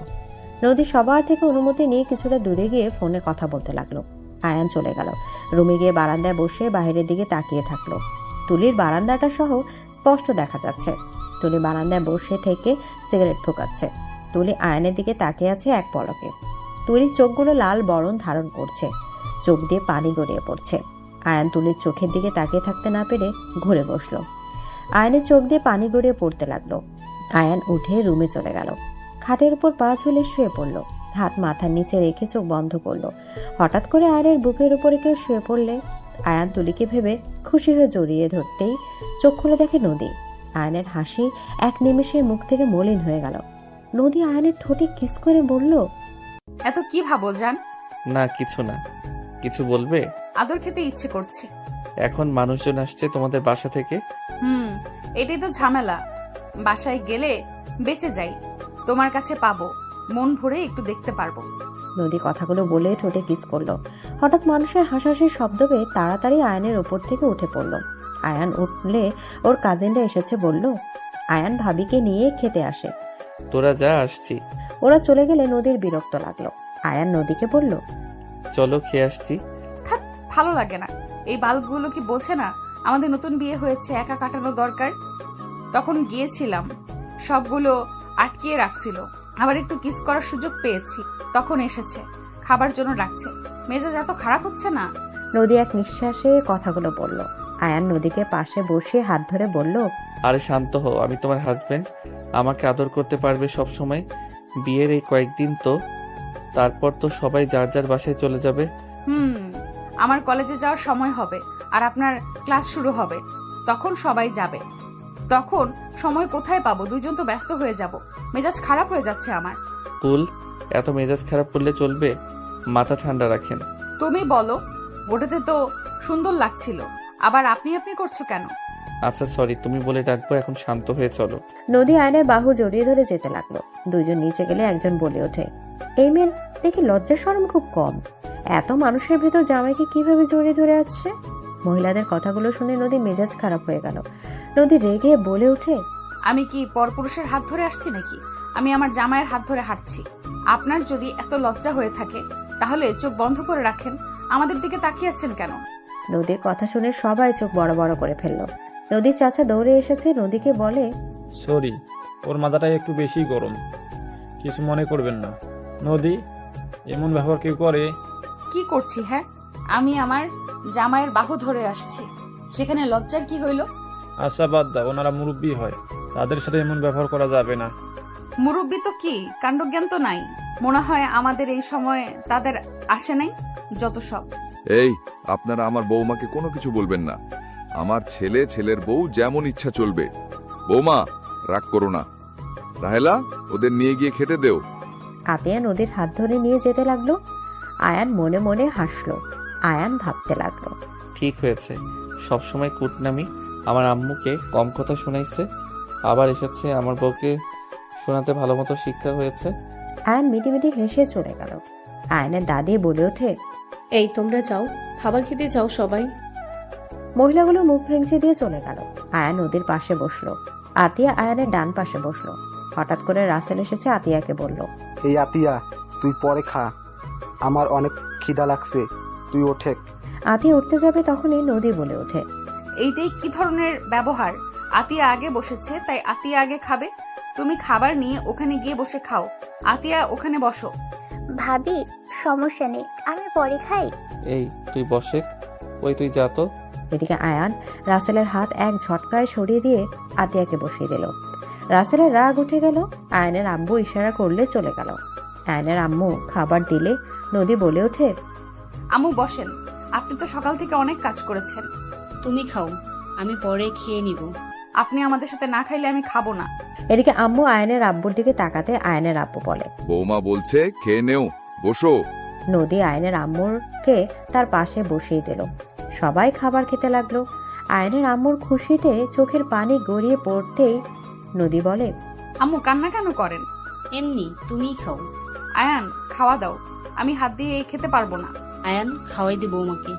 নদী সবার থেকে অনুমতি নিয়ে কিছুটা দূরে গিয়ে ফোনে কথা বলতে লাগলো। আয়ান চলে গেল। রুমে গিয়ে বারান্দায় বসে বাইরের দিকে তাকিয়ে থাকলো। তুলির বারান্দাটা সহ স্পষ্ট দেখা যাচ্ছে। তুলি বারান্দায় বসে থেকে সিগারেট ঠোকাচ্ছে। তুলি আয়নের দিকে তাকিয়ে আছে এক পলকে। তুলির চোখগুলো লাল বরণ ধারণ করছে, চোখ দিয়ে পানি গড়িয়ে পড়ছে। আয়ান তুলির চোখের দিকে তাকিয়ে থাকতে না পেরে ঘুরে বসলো। আয়নের চোখ দিয়ে পানি গড়িয়ে পড়তে লাগলো। আয়ান উঠে রুমে চলে গেল। খাটের উপর পা ঝুলে শুয়ে পড়লো। হাত মাথার নিচে রেখে চোখ বন্ধ করলো। হঠাৎ করে আয়নের বুকের উপরে কেউ শুয়ে পড়লে আয়ান তুলিকে ভেবে খুশি হয়ে জড়িয়ে ধরতেই চোখ খুলে দেখে নদী। আয়নের হাসি এক নিমেষে মুখ থেকে মলিন হয়ে গেল। নদী আয়নের ঠোঁটে কিস করে বলল, এত কি ভাবো জান? না কিছু না। কিছু বলবে? আদর খেতে ইচ্ছে করছে। এখন মানুষজন আসছে তোমাদের বাসা থেকে। এটাই তো ঝামেলা। বাসায় গেলে বেঁচে যাই, তোমার কাছে পাবো, মন ভরে একটু দেখতে পারবো। নদী কথাগুলো বলে ঠোঁটে কিস করলো। হঠাৎ মানুষের হাসাহাসির শব্দ পেয়ে তাড়াতাড়ি আয়নের ওপর থেকে উঠে পড়লো। আয়ান উঠলে ওর কাজিনরা এসেছে বলল, আয়ান ভাবিকে নিয়ে খেতে আসে। তোরা যা, আসছি। ওরা চলে গেলে নদীর বিরক্ত লাগলো। আয়ান নদীকে বলল, চলো খেয়ে আসছি। থাক, ভালো লাগে না। এই বাল্বগুলো কি বলছে না আমাদের নতুন বিয়ে হয়েছে, একা কাটানো দরকার? তখন গিয়েছিলাম, সবগুলো আটকিয়ে রাখছিল। আবার একটু কিস করার সুযোগ পেয়েছি, তখন এসেছে, খাবার জন্য ডাকছে। মেজাজ এত খারাপ হচ্ছে না। নদী এক নিঃশ্বাসে কথাগুলো বলল। আয়ান নদীকে পাশে বসে হাত ধরে বলল, আরে শান্ত হও, আমি তোমার হাজবেন্ড। আমাকে আদর করতে পারবে সব সময়। বিয়ের এই কয়েকদিন তো, তারপর তো সবাই যার যার বাসায় চলে যাবে। আমার কলেজে যাওয়ার সময় হবে, আর আপনার ক্লাস শুরু হবে, তখন সবাই যাবে। তখন সময় কোথায় পাবো? দুইজন তো ব্যস্ত হয়ে যাব। মেজাজ খারাপ হয়ে যাচ্ছে আমার। কুল, এত মেজাজ খারাপ করলে চলবে? মাথা ঠান্ডা রাখেন। তুমি বলো, ওটাতে তো সুন্দর লাগছিল, আবার আপনি আপনি করছো কেন? আচ্ছা সরি, তুমি বলে ডাকবো। এখন শান্ত হয়ে চলো। নদী আয়নের বাহু জড়িয়ে ধরে যেতে লাগলো। দুজন নিচে গেলে একজন বলে ওঠে, এই মেয়ের দেখি লজ্জা শরম খুব কম, এত মানুষের ভেতর জামাইকে কিভাবে জড়িয়ে ধরে আসছে? মহিলাদের কথাগুলো শুনে নদী মেজাজ খারাপ হয়ে গেল। নদী রেগে বলে ওঠে, আমি কি পরপুরুষের হাত ধরে আসছি নাকি? আমি আমার জামাইয়ের হাত ধরে হাঁটছি। আপনার যদি এত লজ্জা হয়ে থাকে তাহলে চোখ বন্ধ করে রাখেন। আমাদের দিকে তাকিয়ে আছেন কেন? নদীর কথা শুনে সবাই চোখ বড় বড় করে ফেললো। নদীর চাচা দৌড়ে এসেছে, নদীকে বলে, সরি, ওর মাথাটাই একটু বেশি গরম, কিছু মনে করবেন না। নদী, এমন ব্যবহার কেউ করে? কি করছি? হ্যাঁ, আমি আমার জামাইয়ের বাহু ধরে আসছি, সেখানে লজ্জার কি হইল? আশা বাদ দাও, ওনারা মুরব্বী হয়, তাদের সাথে এমন ব্যবহার করা যাবে না। মুরব্বী তো কি, কাণ্ডজ্ঞান তো নাই। মনে হয় আমাদের এই সময় তাদের আসে নাই, যত সব। এই, আপনারা আমার বৌমাকে কোনো কিছু বলবেন না। আমার ছেলে ছেলের বউ যেমন ইচ্ছা চলবে। বৌমা, রাগ করো না। রাহেলা, ওদের নিয়ে গিয়ে খেতে দেও। আতিয়া নদীর হাত ধরে নিয়ে যেতে লাগলো। আয়ান মনে মনে হাসলো। আয়ান ভাবতে লাগলো, ঠিক হয়েছে, সবসময় কুটনামি আমার আম্মুকে কম কথা শোনাইছে, আবার এসেছে আমার বউকে শোনাতে ভালো মতো শিক্ষা হয়েছে। আয়ান মিটিমিটি হেসে চলে গেল। আয়ানের দাদি বলে ওঠে, এই তোমরা যাও, খাবার খেতে যাও সবাই। মহিলাগুলো মুখ ভেঙচে দিয়ে চলে গেল। আয়ান নদীর পাশে বসলো। আতিয়া আয়ানের ডান পাশে বসলো। হঠাৎ করে রাসেল এসেছে আতিয়াকে বলল, এই আতিয়া, তুই পরে খা, আমার অনেক খিদা লাগছে, তুই ওঠে। আতিয়া উঠতে যাবে তখনই নদী বলে ওঠে, এইটাই কি ধরনের ব্যবহার? আতিয়া আগে বসেছে তাই আতিয়া আগে খাবে। তুমি খাবার নিয়ে ওখানে গিয়ে বসে খাও। আতিয়া ওখানে বসো। ভাবি, সমস্যা নেই, আমি পরে খাই। এই তুই বসে, ওই তুই যা তো। এদিকে আয়ান রাসেলের হাত এক ঝটকায় সরিয়ে দিয়ে আতিয়াকে বসিয়ে দিল। রাসেলের রাগ উঠে গেল। আয়ানের আম্মু ইশারা করলে চলে গেল। আয়ানের আম্মু খাবার দিলে নদী বলে ওঠে, আম্মু বসেন, আপনি তো সকাল থেকে অনেক কাজ করেছেন। তুমি খাও, আমি পরে খেয়ে নিব। আপনি আমাদের সাথে না খাইলে আমি খাবো না। এদিকে আম্মু আয়ানের আব্বুর দিকে তাকাতে আয়ানের আব্বু বলে, বৌমা বলছে খেয়ে নেও, বসো। নদী আয়নের আম্মুরকে তার পাশে বসিয়ে দিল। সবাই খাবার খেতে লাগলো। আয়নের আম্মুর খুশিতে চোখের পানি গড়িয়ে পড়তেই নদী বলে, আম্মু কান্না কেন করেন? এমনি, তুমিই খাও। আয়ান, খাওয়া দাও, আমি হাত দিয়ে খেতে পারবো না। আয়ান, খাওয়াই দে বৌমাকে।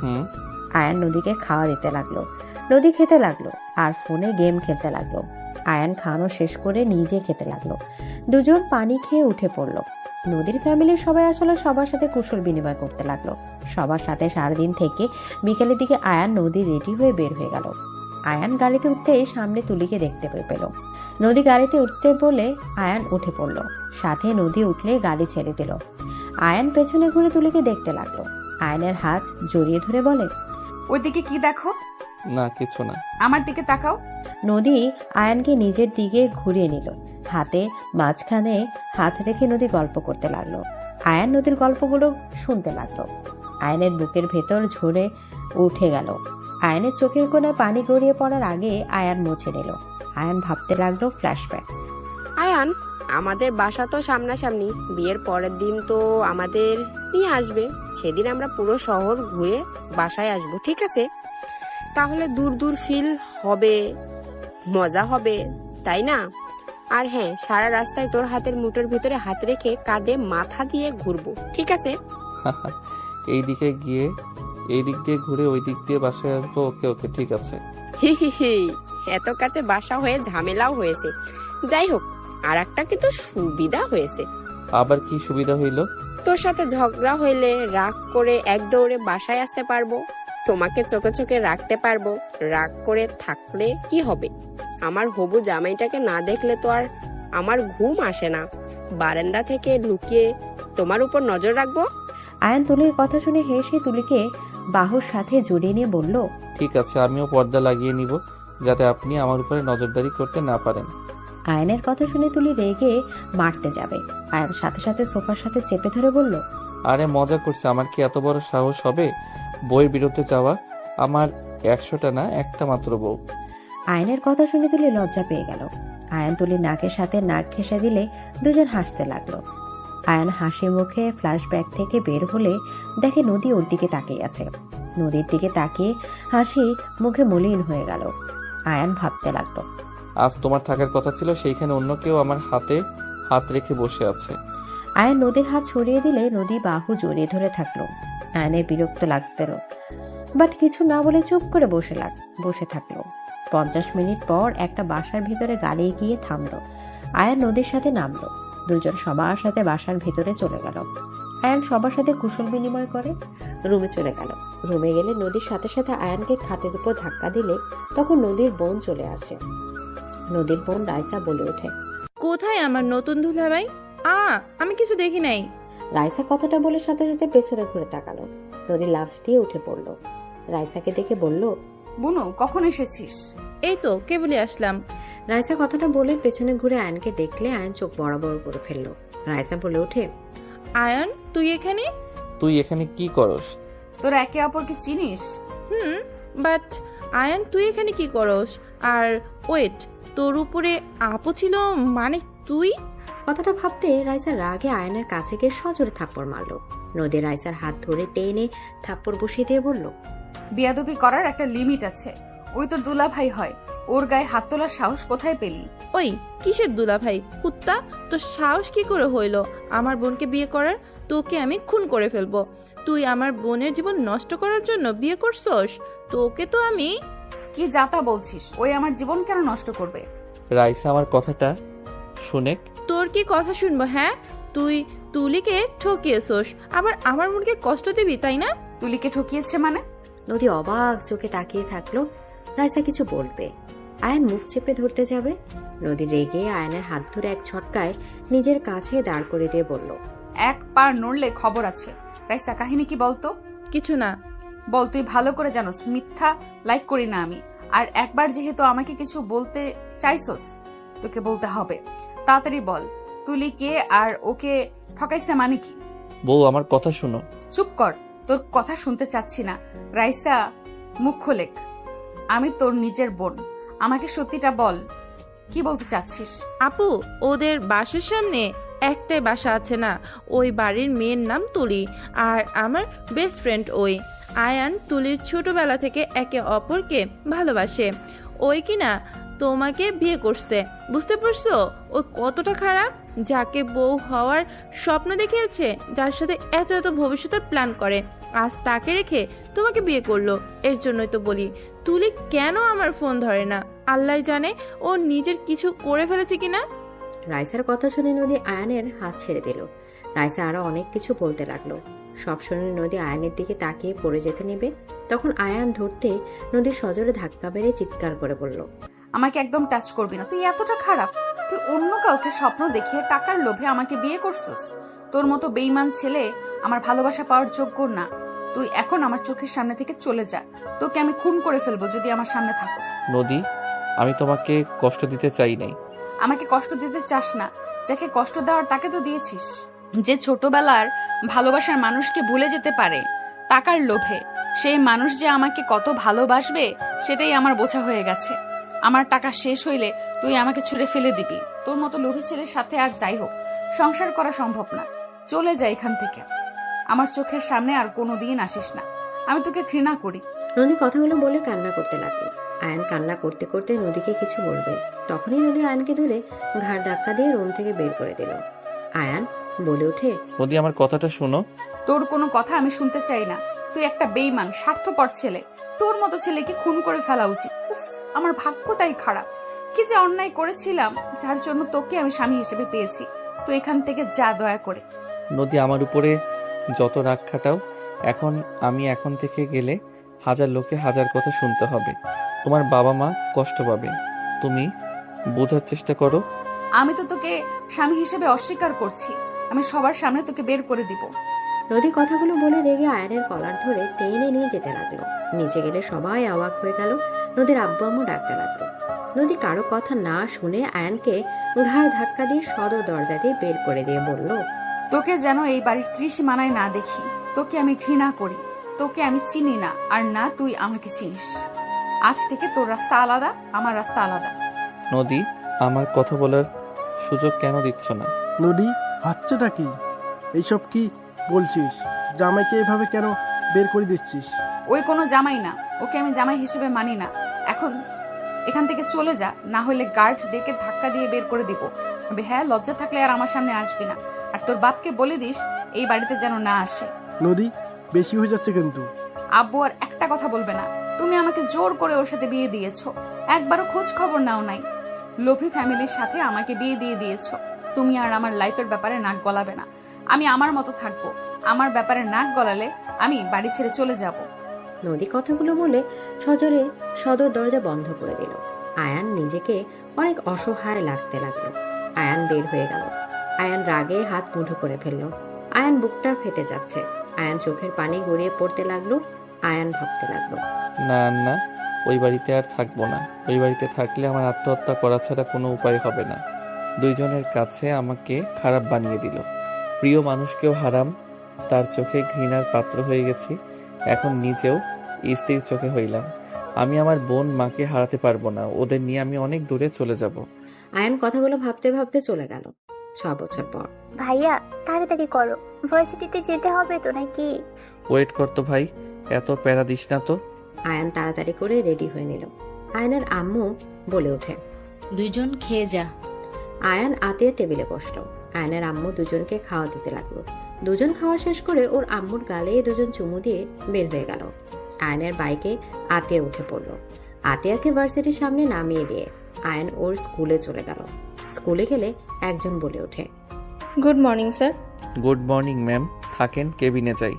হুম। আয়ান নদীকে খাওয়া দিতে লাগলো। নদী খেতে লাগলো আর ফোনে গেম খেলতে লাগলো। আয়ান খাওয়ানো শেষ করে নিজে খেতে লাগলো। দুজন পানি খেয়ে উঠে পড়লো। নদীর ফ্যামিলির সবাই আসলে সবার সাথে কুশল বিনিময় করতে লাগলো। সবার সাথে সারাদিন থেকে বিকেলের দিকে আয়ান নদী রেডি হয়ে বের হয়ে গেল। আয়ান গাড়িতে উঠতে সামনে তুলিকে দেখতে পেল। নদী গাড়িতে উঠতে বলে আয়ান উঠে পড়ল। সাথে নদী উঠলে গাড়ি ছেড়ে দিল। আয়ান পেছনে ঘুরে তুলিকে দেখতে লাগলো। আয়ানের হাত জড়িয়ে ধরে বলে, ওইদিকে কি দেখো? না, কিছু না। আমার দিকে তাকাও। নদী আয়ানকে নিজের দিকে ঘুরিয়ে নিল। হাতে মাঝখানে হাত রেখে নদী গল্প করতে লাগলো। আয়ান নদীর গল্পগুলো শুনতে লাগলো। আয়ানের বুকের ভেতর ঝরে উঠে গেল। আয়ানের চোখের কোণায় পানি গড়িয়ে পড়ার আগে আয়ান মুছে নিল। আয়ান ভাবতে লাগলো ফ্ল্যাশব্যাক। আয়ান, আমাদের বাসা তো সামনাসামনি, বিয়ের পরের দিন তো আমাদের নিয়ে আসবে। সেদিন আমরা পুরো শহর ঘুরে বাসায় আসবো, ঠিক আছে? তাহলে দূর দূর ফিল হবে, মজা হবে, তাই না? আর হ্যাঁ, সারা রাস্তায় তোর হাতের মুঠোর ভিতরে হাত রেখে কাঁধে মাথা দিয়ে ঘুরবো, ঠিক আছে? এই দিকে গিয়ে এই দিক দিয়ে ঘুরে ওই দিক দিয়ে বাসায় আসবো। ওকে ওকে, ঠিক আছে। হি হি হি, এত কাছে বাসা হয়ে ঝামেলাও হয়েছে। যাই হোক, আর একটা কিন্তু সুবিধা হয়েছে। আবার কি সুবিধা হইল? তোর সাথে ঝগড়া হইলে রাগ করে এক দৌড়ে বাসায় আসতে পারবো, তোমাকে চোখে চোখে রাখতে পারবো। রাগ করে থাকলে কি হবে? আমার হবু জামাইটাকে না দেখলে তো আর আমার ঘুম আসে না। বারান্দা থেকে লুকিয়ে তোমার উপর নজর রাখবো। আয়ান তুলির কথা শুনে হেসে তুলিকে বাহুর সাথে জড়িয়ে নিয়ে বলল, ঠিক আছে, আমিও পর্দা লাগিয়ে নিব যাতে আপনি আমার উপরে নজরদারি করতে না পারেন। আয়নের কথা শুনে তুলি রেগে মারতে যাবে। আয়ান সাথে সাথে সোফার সাথে চেপে ধরে বলল, আরে মজা করছে, আমার কি এত বড় সাহস হবে বইয়ের বিরুদ্ধে যাওয়া? আমার 100টা না, একটা মাত্র বউ। আয়নের কথা শুনে তুলি লজ্জা পেয়ে গেল। আয়ান তুলির নাকের সাথে নাক ঘেঁষে দিলে দুজন হাসতে লাগলো। আয়ান হাসি মুখে ফ্ল্যাশব্যাক থেকে বের হলে দেখে নদী ওর দিকে তাকিয়ে আছে। নদীর দিকে তাকিয়ে হাসি মুখে মলিন হয়ে গেল। আয়ান ভাবতে লাগলো, আজ তোমার থাকার কথা ছিল, সেইখানে অন্য কেউ আমার হাতে হাত রেখে বসে আছে। আয়ান নদীর হাত ছড়িয়ে দিলে নদী বাহু জড়িয়ে ধরে থাকলো। আয়ানের বিরক্ত লাগতেল, বাট কিছু না বলে চুপ করে বসে থাকলো। 50 মিনিট পর একটা বাসার ভিতরে গাড়ি গিয়ে থামলো। আয়ান নদীর সাথে নামলো। দুজন সবার সাথে বাসার ভিতরে চলে গেল। আয়ান সবার সাথে কুশল বিনিময় করে রুমে চলে গেল। রুমে গেলে নদীর সাথে সাথে আয়ানকে খাটের উপর ধাক্কা দিলে তখন নদীর বোন চলে আসে। নদীর বোন রাইসা বলে ওঠে, কোথায় আমার নতুন দুলাভাই? আমি কিছু দেখি নাই। রাইসা কথাটা বলে সাথে সাথে পেছনে ঘুরে তাকালো। নদী লাফ দিয়ে উঠে পড়লো। রাইসাকে দেখে বলল, বুনু, কখন এসেছিস? এই তো কেবলই আসলাম। রাইসা কথাটা বলে পেছনে ঘুরে আয়নকে দেখলে আয়ন চোখ বড় বড় করে ফেললো। রাইসা বলে ওঠে, আয়ান, তুই এখানে? তুই এখানে কি করস? তোরা একে অপরকে চিনিস? বাট আয়ান তুই এখানে কি করস? আর ওয়েট, তোর উপরে আপু ছিল মানে তুই? কথাটা ভাবতে রাইসা রাগে আয়নের কাছে গিয়ে সজোরে থাপ্পড় মারলো। নদী রাইসার হাত ধরে টেনে থাপ্পড় বসিয়ে দিয়ে বলল, বিয়াদবি করার একটা লিমিট আছে। ওই তোর দুলাভাই হয়, ওর গায়ে হাত তোলার সাহস কোথায় পেলি? ওই কিসের দুলাভাই কুত্তা? তোর সাহস কি করে হইল আমার বোনকে বিয়ে করার? তোকে আমি খুন করে ফেলবো। তুই আমার বোনের জীবন নষ্ট করার জন্য বিয়ে করছস? তোকে তো আমি... কি যাতা বলছিস? ওই আমার জীবন কেন নষ্ট করবে? রাইসা আমার কথাটা শুনে তোর কি কথা শুনবো? হ্যাঁ, তুই তুলিকে ঠকিয়েছস, আবার আমার বোনকে কষ্ট দিবি, তাই না? তুলিকে ঠকিয়েছে মানে? নদী অবাক চোখে তাকিয়ে থাকলো। রাইসা কিছু বলবে, আয়ন মুখ চেপে ধরতে যাবে। নদী রেগে আয়নের হাত ধরে এক ছটকায় নিজের কাছে দাঁড় করে দিয়ে বলল, এক পার নড়লে খবর আছে। রাইসা, কাহিনী কি বলতো? কিছু না। বল, তুই ভালো করে জানোস মিথ্যা লাইক করি না আমি। আর একবার যেহেতু আমাকে কিছু বলতে চাইছস, তোকে বলতে হবে। তাড়াতাড়ি বল, তুলি কে আর ওকে ঠকাইছে মানে কি? বউ আমার কথা শুনো। চুপ কর, তোর কথা শুনতে চাচ্ছি না। রাইসা, মুখ খোলেক। আমি তোর নিজের বোন, আমাকে সত্যিটা বল, কি বলতে চাচ্ছিস? আপু, ওদের বাসার সামনে একটাই বাসা আছে না, ওই বাড়ির মেয়ের নাম তুলি, আর আমার বেস্ট ফ্রেন্ড ওই আয়ান। তুলির ছোটবেলা থেকে একে অপরকে ভালোবাসে। ওই কিনা তোমাকে বিয়ে করছে, বুঝতে পারছো? ও কতটা খারাপ, যাকে বউ হওয়ার স্বপ্ন দেখিয়েছে, যার সাথে এত এত ভবিষ্যতের প্ল্যান করে, আজ তাকে রেখে তোমাকে বিয়ে করলো। এর জন্যই তো বলি, তুলি কেন আমার ফোন ধরে না? আল্লাহ জানে ও নিজের কিছু করে ফেলেছে কিনা। রাইসার কথা শুনে নদী আয়নের হাত ছেড়ে দিল। রাইসা আরো অনেক কিছু বলতে লাগলো। সব শুনে নদী আয়নের দিকে তাকিয়ে পড়ে যেতে নেবে, তখন আয়ান ধরতে নদী সজোরে ধাক্কা মেরে চিৎকার করে বলল, আমাকে একদম টাচ করবি না। তুই এতটা খারাপ, তুই অন্য কাউকে স্বপ্ন দেখিয়ে টাকার লোভে আমাকে বিয়ে করছিস। তোর মতো বেঈমান ছেলে আমার ভালোবাসা পাওয়ার যোগ্য না। তুই এখন আমার চোখের সামনে থেকে চলে যা, তোকে আমি খুন করে ফেলবো যদি আমার সামনে থাকোস। নদী, আমি তোমাকে কষ্ট দিতে চাই নাই। আমাকে কষ্ট দিতে চাস না, যাকে কষ্ট দেওয়ার তাকে তো দিয়েছিস। যে ছোটবেলার ভালোবাসার মানুষকে ভুলে যেতে পারে টাকার লোভে, সেই মানুষ যে আমাকে কত ভালোবাসবে সেটাই আমার বোঝা হয়ে গেছে। আমার টাকা শেষ হইলে তুই আমাকে ছুঁড়ে ফেলে দিবি। তোর মতো লোভী ছেলের সাথে আর যাই হোক সংসার করা সম্ভব না। চলে যা এখান থেকে, আমার চোখের সামনে আর কোনোদিন আসিস না। আমি তোকে ঘৃণা করি। নদী কথাগুলো বলে কান্না করতে লাগলো। আয়ন কান্না করতে করতে নদীকে কিছু বলবে, তখনই নদী আয়নকে ধরে ঘাড় ধাক্কা দিয়ে রুম থেকে বের করে দিল। আয়ান বলে ওঠে, নদী আমার কথাটা শোনো। তোর কোনো কথা আমি শুনতে চাই না। তুই একটা বেঈমান স্বার্থপর ছেলে। তোর মতো ছেলেকে খুন করে ফেলা উচিত। উফ, আমার ভাগ্যটাই খারাপ। কি যে অন্যায় করেছিলাম, যার জন্য তোকে আমি স্বামী হিসেবে পেয়েছি। তুই এখান থেকে যা দয়া করে। নদী আমার উপরে যত রাগ খাটাও, আমি এখন থেকে গেলে হাজার লোকে হাজার কথা শুনতে হবে। তোমার বাবা মা কষ্ট পাবে। তুমি বোঝার চেষ্টা করো। আমি তো তোকে স্বামী হিসেবে অস্বীকার করছি। আমি সবার সামনে তোকে বের করে দিব। নদী কথাগুলো বলে রেগে আয়নের কলার ধরে টেনে নিয়ে যেতে লাগলো। নিচে গেলে সবাই অবাক হয়ে গেল। নদীর আব্বু আম্মু ডাকতে লাগলো। নদী কারো কথা না শুনে আয়নকে ঘাড় ধাক্কা দিয়ে সদর দরজা দিয়ে বের করে দিয়ে বলল, তোকে যেন এই বাড়ির ত্রিসীমানায় না দেখি। তোকে আমি ঘৃণা করি। তোকে আমি চিনি না, আর না তুই আমাকে চিনিস। আজ থেকে তোর রাস্তা আলাদা, আমার রাস্তা আলাদা। নদী, আমার কথা বলার সুযোগ কেন দিচ্ছ না? নদী, হচ্ছেটা কি? এইসব কি বলছিস? জামাইকে এভাবে কেন বের করে দিচ্ছিস? ওই কোনো জামাই না, ওকে আমি জামাই হিসেবে মানি না। এখন এখান থেকে চলে যা, না হলে গার্ড ডেকে ধাক্কা দিয়ে বের করে দিব। তবে হ্যাঁ, লজ্জা থাকলে আর আমার সামনে আসবি না। আর তোর বাপকে বলে দিস এই বাড়িতে যেন না আসে। নদী, বেশি হয়ে যাচ্ছে কিন্তু। আব্বু আর একটা কথা বলবে না। তুমি আমাকে জোর করে ওর সাথে বিয়ে দিয়েছো, একবারও খোঁজ খবর নাও নাই। লোভী ফ্যামিলির সাথে আমাকে বিয়ে দিয়ে দিয়েছো। তুমি আর আমার লাইফের ব্যাপারে নাক গলাবে না। আমি আমার মতো থাকবো। আমার ব্যাপারে নাক গলালে আমি বাড়ি ছেড়ে চলে যাব। নদী কথাগুলো বলে সজোরে সদর দরজা বন্ধ করে দিল। আয়ান নিজেকে অনেক অসহায় লাগতে লাগলো। আয়ান বের হয়ে গেল। আয়ান রাগে হাত মুঠো করে ফেললো। আয়ান বুকটার ফেটে যাচ্ছে। আয়ান চোখের পানি গড়িয়ে পড়তে লাগলো। আয়ান ভাবতে লাগলো, না না, ওই বাড়িতে আর থাকবো না। ওই বাড়িতে থাকলে আমার আত্মহত্যা করা ছাড়া কোনো উপায় হবে না। দুইজনের কাছে আমাকে খারাপ বানিয়ে দিল। প্রিয় মানুষকেও হারাম, তার চোখে ঘৃণার পাত্র হয়ে গেছি। এখন নিজেও স্ত্রীর চোখে হইলাম। আমি আমার বোন মাকে হারাতে পারবো না, ওদের নিয়ে আমি অনেক দূরে চলে যাব। আয়ান কথাগুলো ভাবতে ভাবতে চলে গেল। 6 বছর পর। ভাইয়া তাড়াতাড়ি করো, ভার্সিটিতে যেতে হবে তো নাকি? ওয়েট করতো ভাই, এত প্যারা দিস না তো। আয়ান তাড়াতাড়ি করে রেডি হয়ে নিল। আয়ানের আম্মু বলে ওঠে, দুইজন খেয়ে যা। আয়ান আতিয়া টেবিলে বসলো। আয়ানের আম্মু দুজনকে খাওয়া দিতে লাগলো। দুজন খাওয়া শেষ করে ওর আম্মুর গালে দুজন চুমু দিয়ে বের হয়ে গেল। আয়ানের বাইকে আতিয়া উঠে পড়লো। আতিয়াকে ভার্সিটির সামনে নামিয়ে দিয়ে আয়ান ওর স্কুলে চলে গেল। স্কুলে গেলে একজন বলে ওঠে, good morning sir. Good morning ma'am, থাকেন কেবিনে যাই।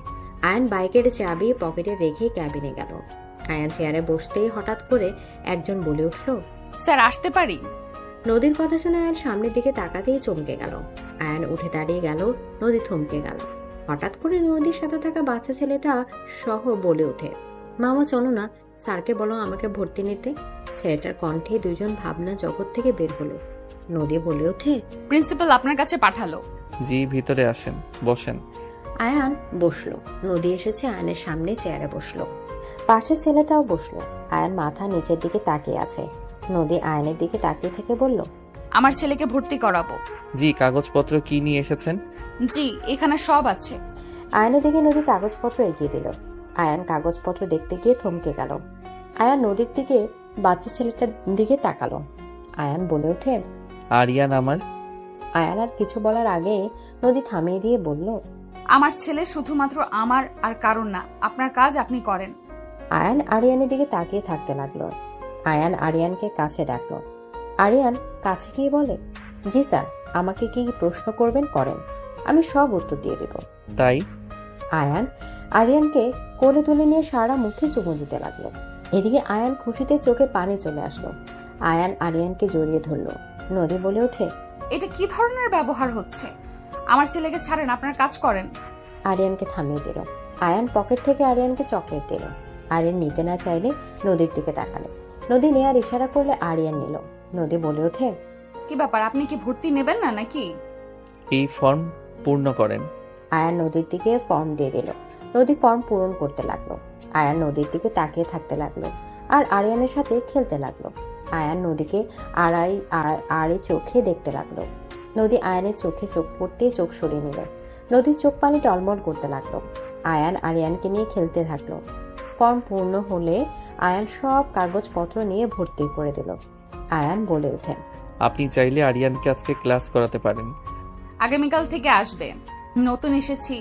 আয়ান বাইকের চাবি পকেটে রেখে ক্যাবিনে গেল। আয়ান চেয়ারে বসতেই হঠাৎ করে একজন বলে উঠল, স্যার আসতে পারি? নদীর কথা শুনে আয়ান সামনের দিকে তাকাতেই চমকে গেল। আয়ান উঠে দাঁড়িয়ে গেল, নদী থমকে গেল। হঠাৎ করে নদীর সাথে থাকা বাচ্চা ছেলেটা সহ বলে ওঠে, মামা চলো না, স্যারকে বলো আমাকে ভর্তি নিতে। ছেলেটার কণ্ঠে দুজন ভাবনা জগৎ থেকে বের হলো। নদী বলে ওঠে, প্রিন্সিপাল আপনার কাছে পাঠালো। জি ভিতরে আসেন, বসেন। আয়ান বসলো। নদী এসেছে আয়ানের সামনে চেয়ারে বসলো। পাশের ছেলেটাও বসলো। আয়ান মাথা নিচের দিকে তাকিয়ে আছে। নদী আয়ানের দিকে তাকিয়ে থেকে বলল, আমার ছেলেকে ভর্তি করাবো। জি, কাগজপত্র কি নিয়ে এসেছেন? জি, এখানে সব আছে। আয়ানের দিকে নদী কাগজপত্র এগিয়ে দিল। আয়ান কাগজপত্র দেখতে গিয়ে থমকে গেল। আয়ান নদীর দিকে বাচ্চা ছেলেটার দিকে তাকালো। আয়ান বলে ওঠে, আরিয়ান আমার। আয়ান আর কিছু বলার আগে নদী থামিয়ে দিয়ে বলল, আমার ছেলে শুধুমাত্র আমার আর কারণ না, আপনার কাজ আপনি করেন। আয়ান আরিয়ানের দিকে তাকিয়ে থাকতে লাগলো। আয়ান আরিয়ানকে কাছে ডাকলো। আরিয়ান কাছে গিয়ে বলে, জি স্যার, আমাকে কি প্রশ্ন করবেন করেন, আমি সব উত্তর দিয়ে দেব। তাই? আয়ান আরিয়ানকে কোলে তুলে নিয়ে সারা মুখে চুমু দিতে লাগলো। এদিকে আয়ান খুশিতে চোখে পানি চলে আসলো। আয়ান আরিয়ানকে জড়িয়ে ধরলো। নদী বলে ওঠে, এটা কি ধরনের ব্যবহার হচ্ছে? আমার ছেলেকে ছাড়েন, আপনার কাজ করেন। আরিয়ানকে থামিয়ে দিল। আয়ান পকেট থেকে আরিয়ানকে চকলেট দিল। আরিয়ান নিতে না চাইলে নদীর দিকে তাকালো। নদী নেয়ার ইশারা করলে আরিয়ান নিল। নদী বলে ওঠে, কি ব্যাপার, আপনি কি ভর্তি নেবেন না নাকি? এই ফর্ম পূর্ণ করেন। আয়ান নদীর দিকে ফর্ম দিয়ে দিল। নদী ফর্ম পূরণ করতে লাগলো। আয়ান নদীর দিকে তাকিয়ে থাকতে লাগলো আর আরিয়ানের সাথে খেলতে লাগলো। আয়ান নদীকে আড়াই চোখে দেখতে লাগলো। নদী আয়ানের চোখে চোখ পড়তেই চোখ সরিয়ে নিল। নদীর চোখ পানি টলমল করতে লাগলো। আয়ান আরিয়ানকে নিয়ে খেলতে থাকলো। ফর্ম পূর্ণ হলে আয়ান সব কাগজপত্র নিয়ে ভর্তি করে দিল। আয়ান বলে ওঠে, আপনি চাইলে আরিয়ানকে আজকে ক্লাস করাতে পারেন। আগামীকাল থেকে আসবে। নতুন এসেছি,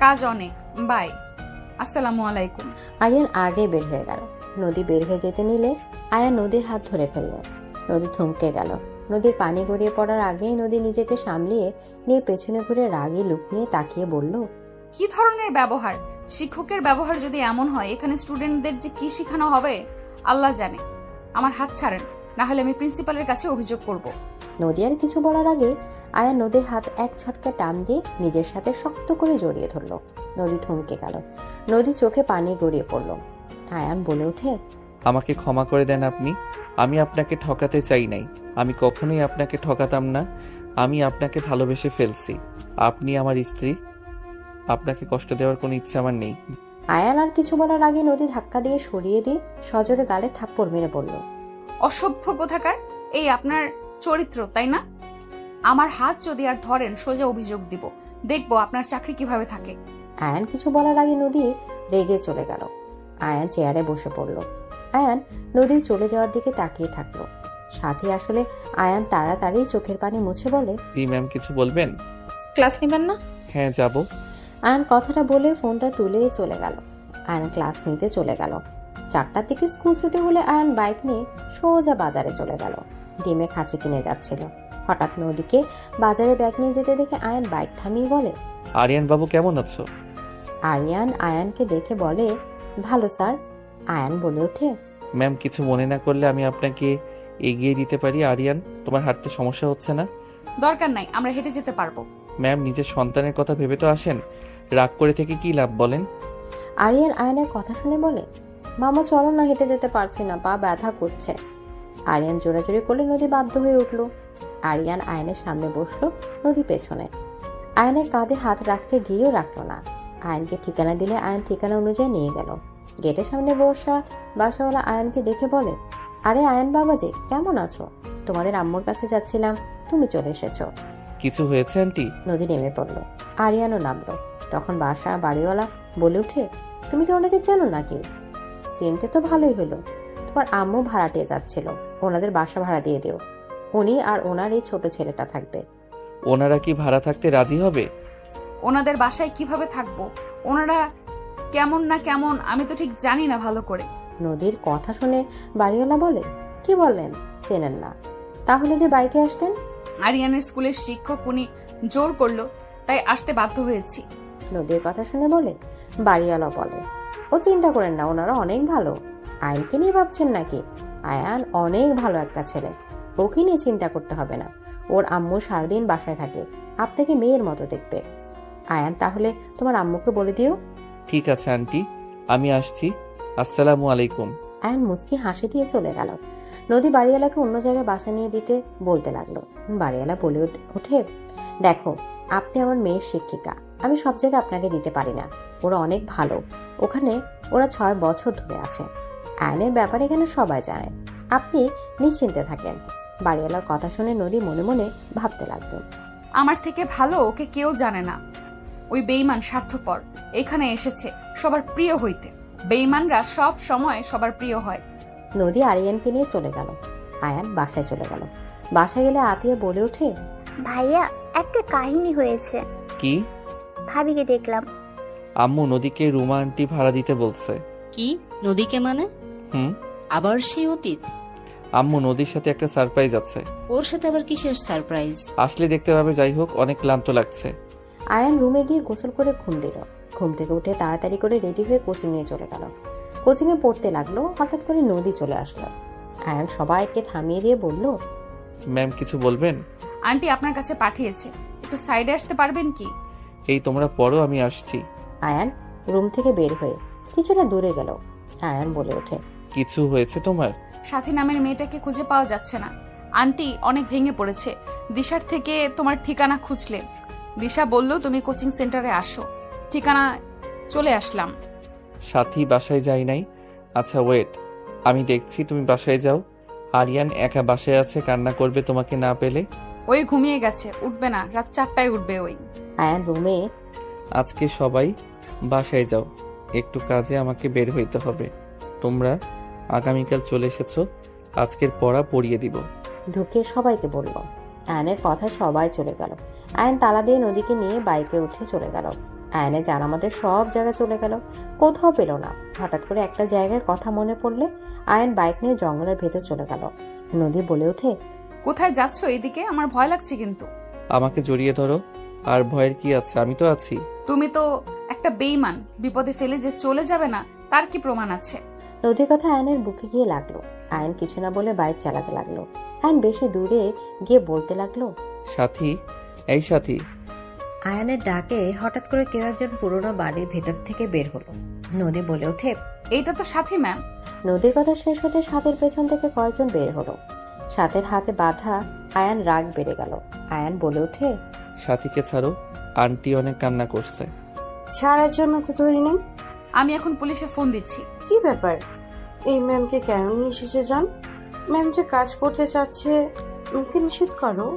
কাজ অনেক। বাই, আসসালামু আলাইকুম। আরিয়ান আগে বের হয়ে গেল। নদী বের হয়ে যেতে নিলে আয়ান নদীর হাত ধরে ফেলল। নদী থমকে গেল। নদীর পানি গড়িয়ে পড়ার আগেই নদী নিজেকে সামলিয়ে নিয়ে পেছনে ঘুরে রাগী লুক নিয়ে তাকিয়ে বলল, কি ধরনের ব্যবহার? শিক্ষকের ব্যবহার যদি এমন হয়, এখানে স্টুডেন্টদের যে কি শেখানো হবে আল্লাহ জানে। আমার হাত ছাড়েন, না হলে আমি প্রিন্সিপালের কাছে অভিযোগ করব। নদী আর কিছু বলার আগে আয়ান নদীর হাত এক ঝটকা টান দিয়ে নিজের সাথে শক্ত করে জড়িয়ে ধরল। নদী থমকে গেল। নদী চোখে পানি গড়িয়ে পড়ল। আয়ান বলে ওঠে, আমাকে ক্ষমা করে দেন আপনি। আমি আপনাকে ঠকাতে চাই নাই। আমি কখনোই আপনাকে ঠকাতাম না। আমি আপনাকে ভালোবেসে ফেলছি। আপনি আমার স্ত্রী। আপনাকে কষ্ট দেওয়ার কোনো ইচ্ছা আমার নেই। আয়ান আর কিছু বলার আগে নদী ধাক্কা দিয়ে সরিয়ে দিয়ে সজোরে গালে থাপ্পড় মেরে বলল, অসভ্য কোথাকার! এই আপনার চরিত্র, তাই না? আমার হাত যদি আর ধরেন, সোজা অভিযোগ দিব। দেখবো আপনার চাকরি কিভাবে থাকে। আয়ান কিছু বলার আগে নদী রেগে চলে গেল। আয়ান চেয়ারে বসে পড়ল। আয়ান নদীর চলে যাওয়ার দিকে তাকিয়ে থাকলো। সাথে আসলে আয়ান তাড়াতাড়ি চোখের পানি মুছে বলে, জি ম্যাম, কিছু বলবেন? ক্লাস নেবেন না? হ্যাঁ যাব। আয়ান কথাটা বলে ফোনটা তুলে চলে গেল। আয়ান ক্লাস নিতে চলে গেল। 4টার দিকে স্কুল ছুটি হলে আয়ান বাইক নিয়ে সোজা বাজারে চলে গেল। ডিমে খাঁচি কিনে যাচ্ছিল। হঠাৎ নদীকে বাজারে ব্যাগ নিয়ে যেতে দেখে আয়ান বাইক থামিয়ে বলে, আরিয়ান বাবু কেমন আছো? আরিয়ান আয়ানকে দেখে বলে, ভালো স্যার। আয়ান বলে ওঠে, ম্যাম, কিছু মনে না করলে আমি আপনাকে এগিয়ে দিতে পারি। আরিয়ান, তোমার হাঁটতে সমস্যা হচ্ছে না? দরকার নাই, আমরা হেঁটে যেতে পারবো। ম্যাম, নিজের সন্তানের কথা ভেবে তো আসেন। রাগ করে থেকে কি লাভ বলেন? আরিয়ান আয়ানের কথা শুনে বলে, মামা চলো না, হেঁটে যেতে পারছি না, পা ব্যথা করছে। আরিয়ান জোরাজোরি করলে নদী বাধ্য হয়ে উঠল। আরিয়ান আয়নের সামনে বসলো, নদী পেছনে। আয়নের কাঁধে হাত রাখতে গিয়েও রাখলো না। আয়নকে ঠিকানা দিলে আয়ন ঠিকানা অনুযায়ী নিয়ে গেল। গেটের সামনে বসা বাসাওয়ালা আয়ানকে দেখে বলে, আরে আয়ান বাবাজি, কেমন আছো? তোমাদের আম্মুর কাছে যাচ্ছিলাম, তুমি চলে এসেছো। কিছু হয়েছে আন্টি? নদী নেমে পড়ল, আরিয়ানও নামলো। তখন বাড়িওয়ালা বলে উঠে, তুমি কি ওনাকে চেনো নাকি? চিনতে তো ভালোই হলো, তোমার আম্মু ভাড়াটিয়ে যাচ্ছিল, ওনাদের বাসা ভাড়া দিয়ে দিও। উনি আর ওনার এই ছোট ছেলেটা থাকবে। ওনারা কি ভাড়া থাকতে রাজি হবে? ওনাদের বাসায় কিভাবে থাকবো? ওনারা কেমন না কেমন আমি তো ঠিক জানি না ভালো করে। নদীর কথা শুনে বাড়িওয়ালা বলে, কি বললেন, চেনেন না? তাহলে যে বাইকে আসলেন? আরিয়ানের স্কুলের শিক্ষক, উনি জোর করলো তাই আসতে বাধ্য হয়েছি। নদীর কথা শুনে বলে বাড়িওয়ালা বলে, ও চিন্তা করেন না, ওনারা অনেক ভালো। আয়ানকে নিয়ে ভাবছেন নাকি? আয়ান অনেক ভালো একটা ছেলে, ওকে নিয়ে চিন্তা করতে হবে না। ওর আম্মু সারাদিন বাসায় থাকে, আপনাকে মেয়ের মতো দেখবে। আয়ান, তাহলে তোমার আম্মুকে বলে দিও। ঠিক আছে আন্টি, আমি আসছি। আসসালামু আলাইকুম। আয়ান মুচকি হাসি দিয়ে চলে গেল। নদী বাড়িওয়ালাকে অন্য জায়গায় বাসা নিয়ে দিতে বলতে লাগলো। বাড়িওয়ালা বলে ওঠে, দেখো, আপনি আমার মেয়ের শিক্ষিকা, আমি সব জায়গায় আপনাকে দিতে পারি না। ওরা অনেক ভালো, ওখানে ওরা 6 বছর ধরে আছে। আয়নের ব্যাপারে এখানে সবাই জানে, আপনি নিশ্চিন্তে থাকেন। বাড়িওয়ালার কথা শুনে নদী মনে মনে ভাবতে লাগলো, আমার থেকে ভালো ওকে কেউ জানে না। ওই বেঈমান স্বার্থপর এখানে এসেছে সবার প্রিয় হইতে। বেঈমানরা সব সময় সবার প্রিয় হয়। নদী আরিয়ানকে নিয়ে চলে গেল। আয়ান বাসায় চলে গেল। বাসায় গেলে আতিয়া বলে ওঠে, ভাইয়া, একটা কাহিনী হয়েছে। কি? ভাবিকে দেখলাম। আম্মু নদীকে রুমা আন্টি ভাড়া দিতে বলছে। কি? নদীকে মানে? আবার সেই অতীত? আম্মু নদীর সাথে একটা সারপ্রাইজ আছে। ওর সাথে আবার কিসের সারপ্রাইজ? আসলে দেখতে পাবে। যাই হোক, অনেক ক্লান্ত লাগছে। আয়ান রুমে গিয়ে গোসল করে ঘুম দিল। ঘুম থেকে উঠে তাড়াতাড়ি করে রেডি হয়ে কোচিং নিয়ে চলে গেল। কোচিং এ পড়তে লাগলো। হঠাৎ করে নদী চলে আসলো। আয়ান সবাইকে থামিয়ে দিয়ে বলল, ম্যাম কিছু বলবেন? আন্টি আপনার কাছে পাঠিয়েছে, একটু সাইডে আসতে পারবেন কি? এই তোমরা পড়ো, আমি আসছি। আয়ান রুম থেকে বের হয়ে কিছুটা দূরে গেল। আয়ান বলে ওঠে, কিছু হয়েছে তোমার? সাথী নামের মেয়েটাকে খুঁজে পাওয়া যাচ্ছে না। আন্টি অনেক ভেঙে পড়েছে। দিশার থেকে তোমার ঠিকানা খুঁজলেন। দিশা বলল তুমি কোচিং সেন্টারে আসো। ঠিকানা চলে আসলাম। সাথী বাসায় যাই নাই। আচ্ছা ওয়েট, আমি দেখছি, তুমি বাসায় যাও। আরিয়ান একা বাসায় আছে, কান্না করবে তোমাকে না পেলে। ওই ঘুমিয়ে গেছে, উঠবে না, রাত 4টায় উঠবে ওই। আয়ান রুমে, আজকে সবাই বাসায় যাও, একটু কাজে আমাকে বের হইতে হবে। তোমরা আগামীকাল চলে এসেছো, আজকের পড়া পড়িয়ে দিব। ঢুকে সবাইকে বলল। আয়নের কথা সবাই চলে গেল। আয়ন তালা দিয়ে নদীকে নিয়ে বাইকে উঠে চলে গেল। আয়নে জানা আমাদের সব জায়গায় চলে গেল, কোথাও পেল না। হঠাৎ করে একটা জায়গার কথা মনে পড়লে আয়ন বাইক নিয়ে জঙ্গলের ভেতর চলে গেল। নদী বলে ওঠে, কোথায় যাচ্ছ? এদিকে, আমার ভয় লাগছে কিন্তু। আমাকে জড়িয়ে ধরো। আর ভয়ের কি আছে, আমি তো আছি। তুমি তো একটা বেঈমান, বিপদে ফেলে যে চলে যাবে না তার কি প্রমাণ আছে? নদীর কথা আয়নের বুকে গিয়ে লাগলো। আয়ন কিছু না বলে বাইক চালাতে লাগলো। আয়ন বেশি দূরে গিয়ে বলতে লাগলো, সাথী, এই সাথী। আয়নের ডাকে হঠাৎ করে কেউ একজন পুরোনো বাড়ির ভেতর থেকে বের হলো। নদী বলে ওঠে, এইটা তো সাথী ম্যাম। নদীর কথা শেষ হতে সাথের পেছন থেকে কয়েকজন বের হলো। সাথের হাতে বাঁধা। আয়ান রাগ বেড়ে গেল। আয়ান বলে ওঠে, সাথীকে ছাড়ো, আন্টি অনেক কান্না করছে। ছাড়ার জন্য তো ধরি নেই। আমি এখন পুলিশে ফোন দিচ্ছি। কি ব্যাপার? এই ম্যামকে কেন নিয়ে এসেছে জান? ম্যাম যে কাজ করতে চাচ্ছে, ওকে নিষেধ করো,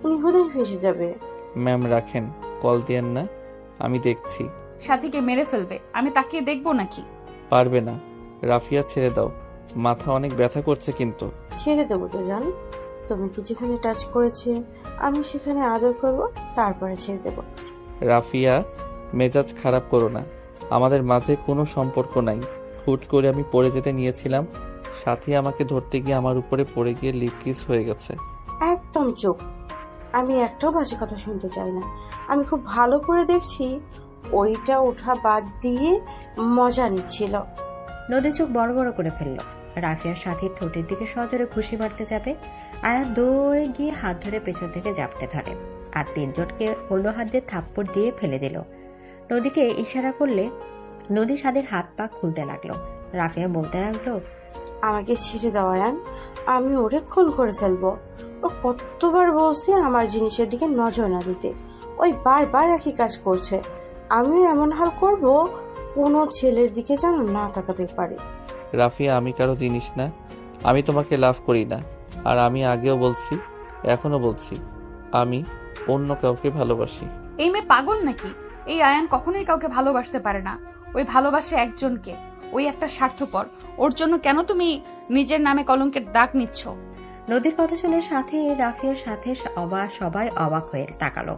উনি হুদাই ফেসে যাবে। ম্যাম রাখেন, কল দিয়েন না, আমি দেখছি। সাথীকে মেরে ফেলবে, আমি তাকিয়ে দেখবো নাকি? পারবে না, রাফিয়া ছেড়ে দাও, মাথা অনেক ব্যথা করছে কিন্তু। ছেড়ে দেবো তো জান, তোমাকে যেখানে টাচ করেছে আমি সেখানে আদর করব, তারপরে ছেড়ে দেবো। রাফিয়া, মেজাজ খারাপ করো না, আমাদের মাঝে কোনো সম্পর্ক নাই। হুট করে আমি পড়ে যেতে নিয়েছিলাম, সাথী আমাকে ধরতে গিয়ে আমার উপরে পড়ে গিয়ে লিপ কিস হয়ে গেছে। একদম চুপ, আমি একটাও বাজে কথা শুনতে চাই না। আমি খুব ভালো করে দেখছি ওইটা ওঠা বাদ দিয়ে মজা নিচ্ছিল। নদী চোখ বড় বড় করে ফেলল। রাফিয়ার সাথীর ঠোঁটের দিকে সজোরে খুশি মারতে যাবে। আয়ান দৌড়ে গিয়ে হাত ধরে পেছন থেকে জাপটে ধরে আর তিনজনকে অন্য হাত দিয়ে থাপ্পড় দিয়ে ফেলে দিল। নদীকে ইশারা করলে নদী সাদের হাত পা খুলতে লাগলো। রাফিয়া বলতে লাগলো, আমাকে ছেড়ে দাও আয়ান, আমি ওরে খুন করে ফেলবো। ও কতবার বলছে আমার জিনিসের দিকে নজর না দিতে, ওই বারবার একই কাজ করছে। আমিও এমন হাল করব, ও কোনো ছেলের দিকে যেন না তাকাতে পারে। রাফিয়া, আমি কারো জিনিস না। আমি তোমাকে লাভ করি না। আর আমি আগেও বলছি, এখনো বলছি, আমি অন্য কাউকে ভালোবাসি। এই মেয়ে পাগল নাকি? এই আয়ান কখনোই কাউকে ভালোবাসতে পারে না। ওই ভালোবাসে একজনকে, ওই একটা স্বার্থপর। ওর জন্য কেন তুমি নিজের নামে কলঙ্কের দাগ নিচ্ছ? নদীর কথা শুনে সাথে রাফিয়ার সাথে সবাই অবাক হয়ে তাকালো।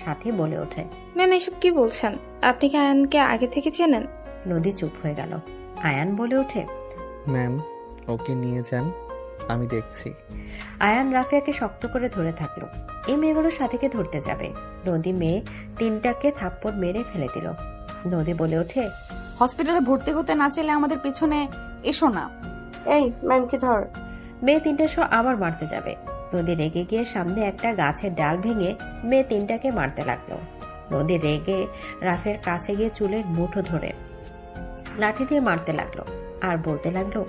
সাথে বলে ওঠে, ম্যাম এসব কি বলছেন? আপনি কি আয়ানকে আগে থেকে চেনেন? নদী চুপ হয়ে গেল। আয়ান বলে ওঠে, ম্যাম, ওকে নিয়ে যান, আমি দেখছি। আয়ান রাফিয়াকে শক্ত করে ধরে থাকলো। এই মেয়েগুলো সাথীকে ধরতে যাবে। নদী মেয়ে তিনটাকে থাপ্পড় মেরে ফেলে দিল। নদী বলে ওঠে, হসপিটালে ভর্তি হতে না চাইলে আমাদের পেছনে এসো না। এই ম্যামকে ধর। মেয়ে তিনটার সহ আবার মারতে যাবে। নদী রেগে গিয়ে সামনে একটা গাছের ডাল ভেঙে মেয়ে তিনটাকে মারতে লাগলো। নদী রেগে রাফিয়ার কাছে গিয়ে চুলের মুঠো ধরে লাঠি দিয়ে মারতে লাগলো আর বলতে লাগলো,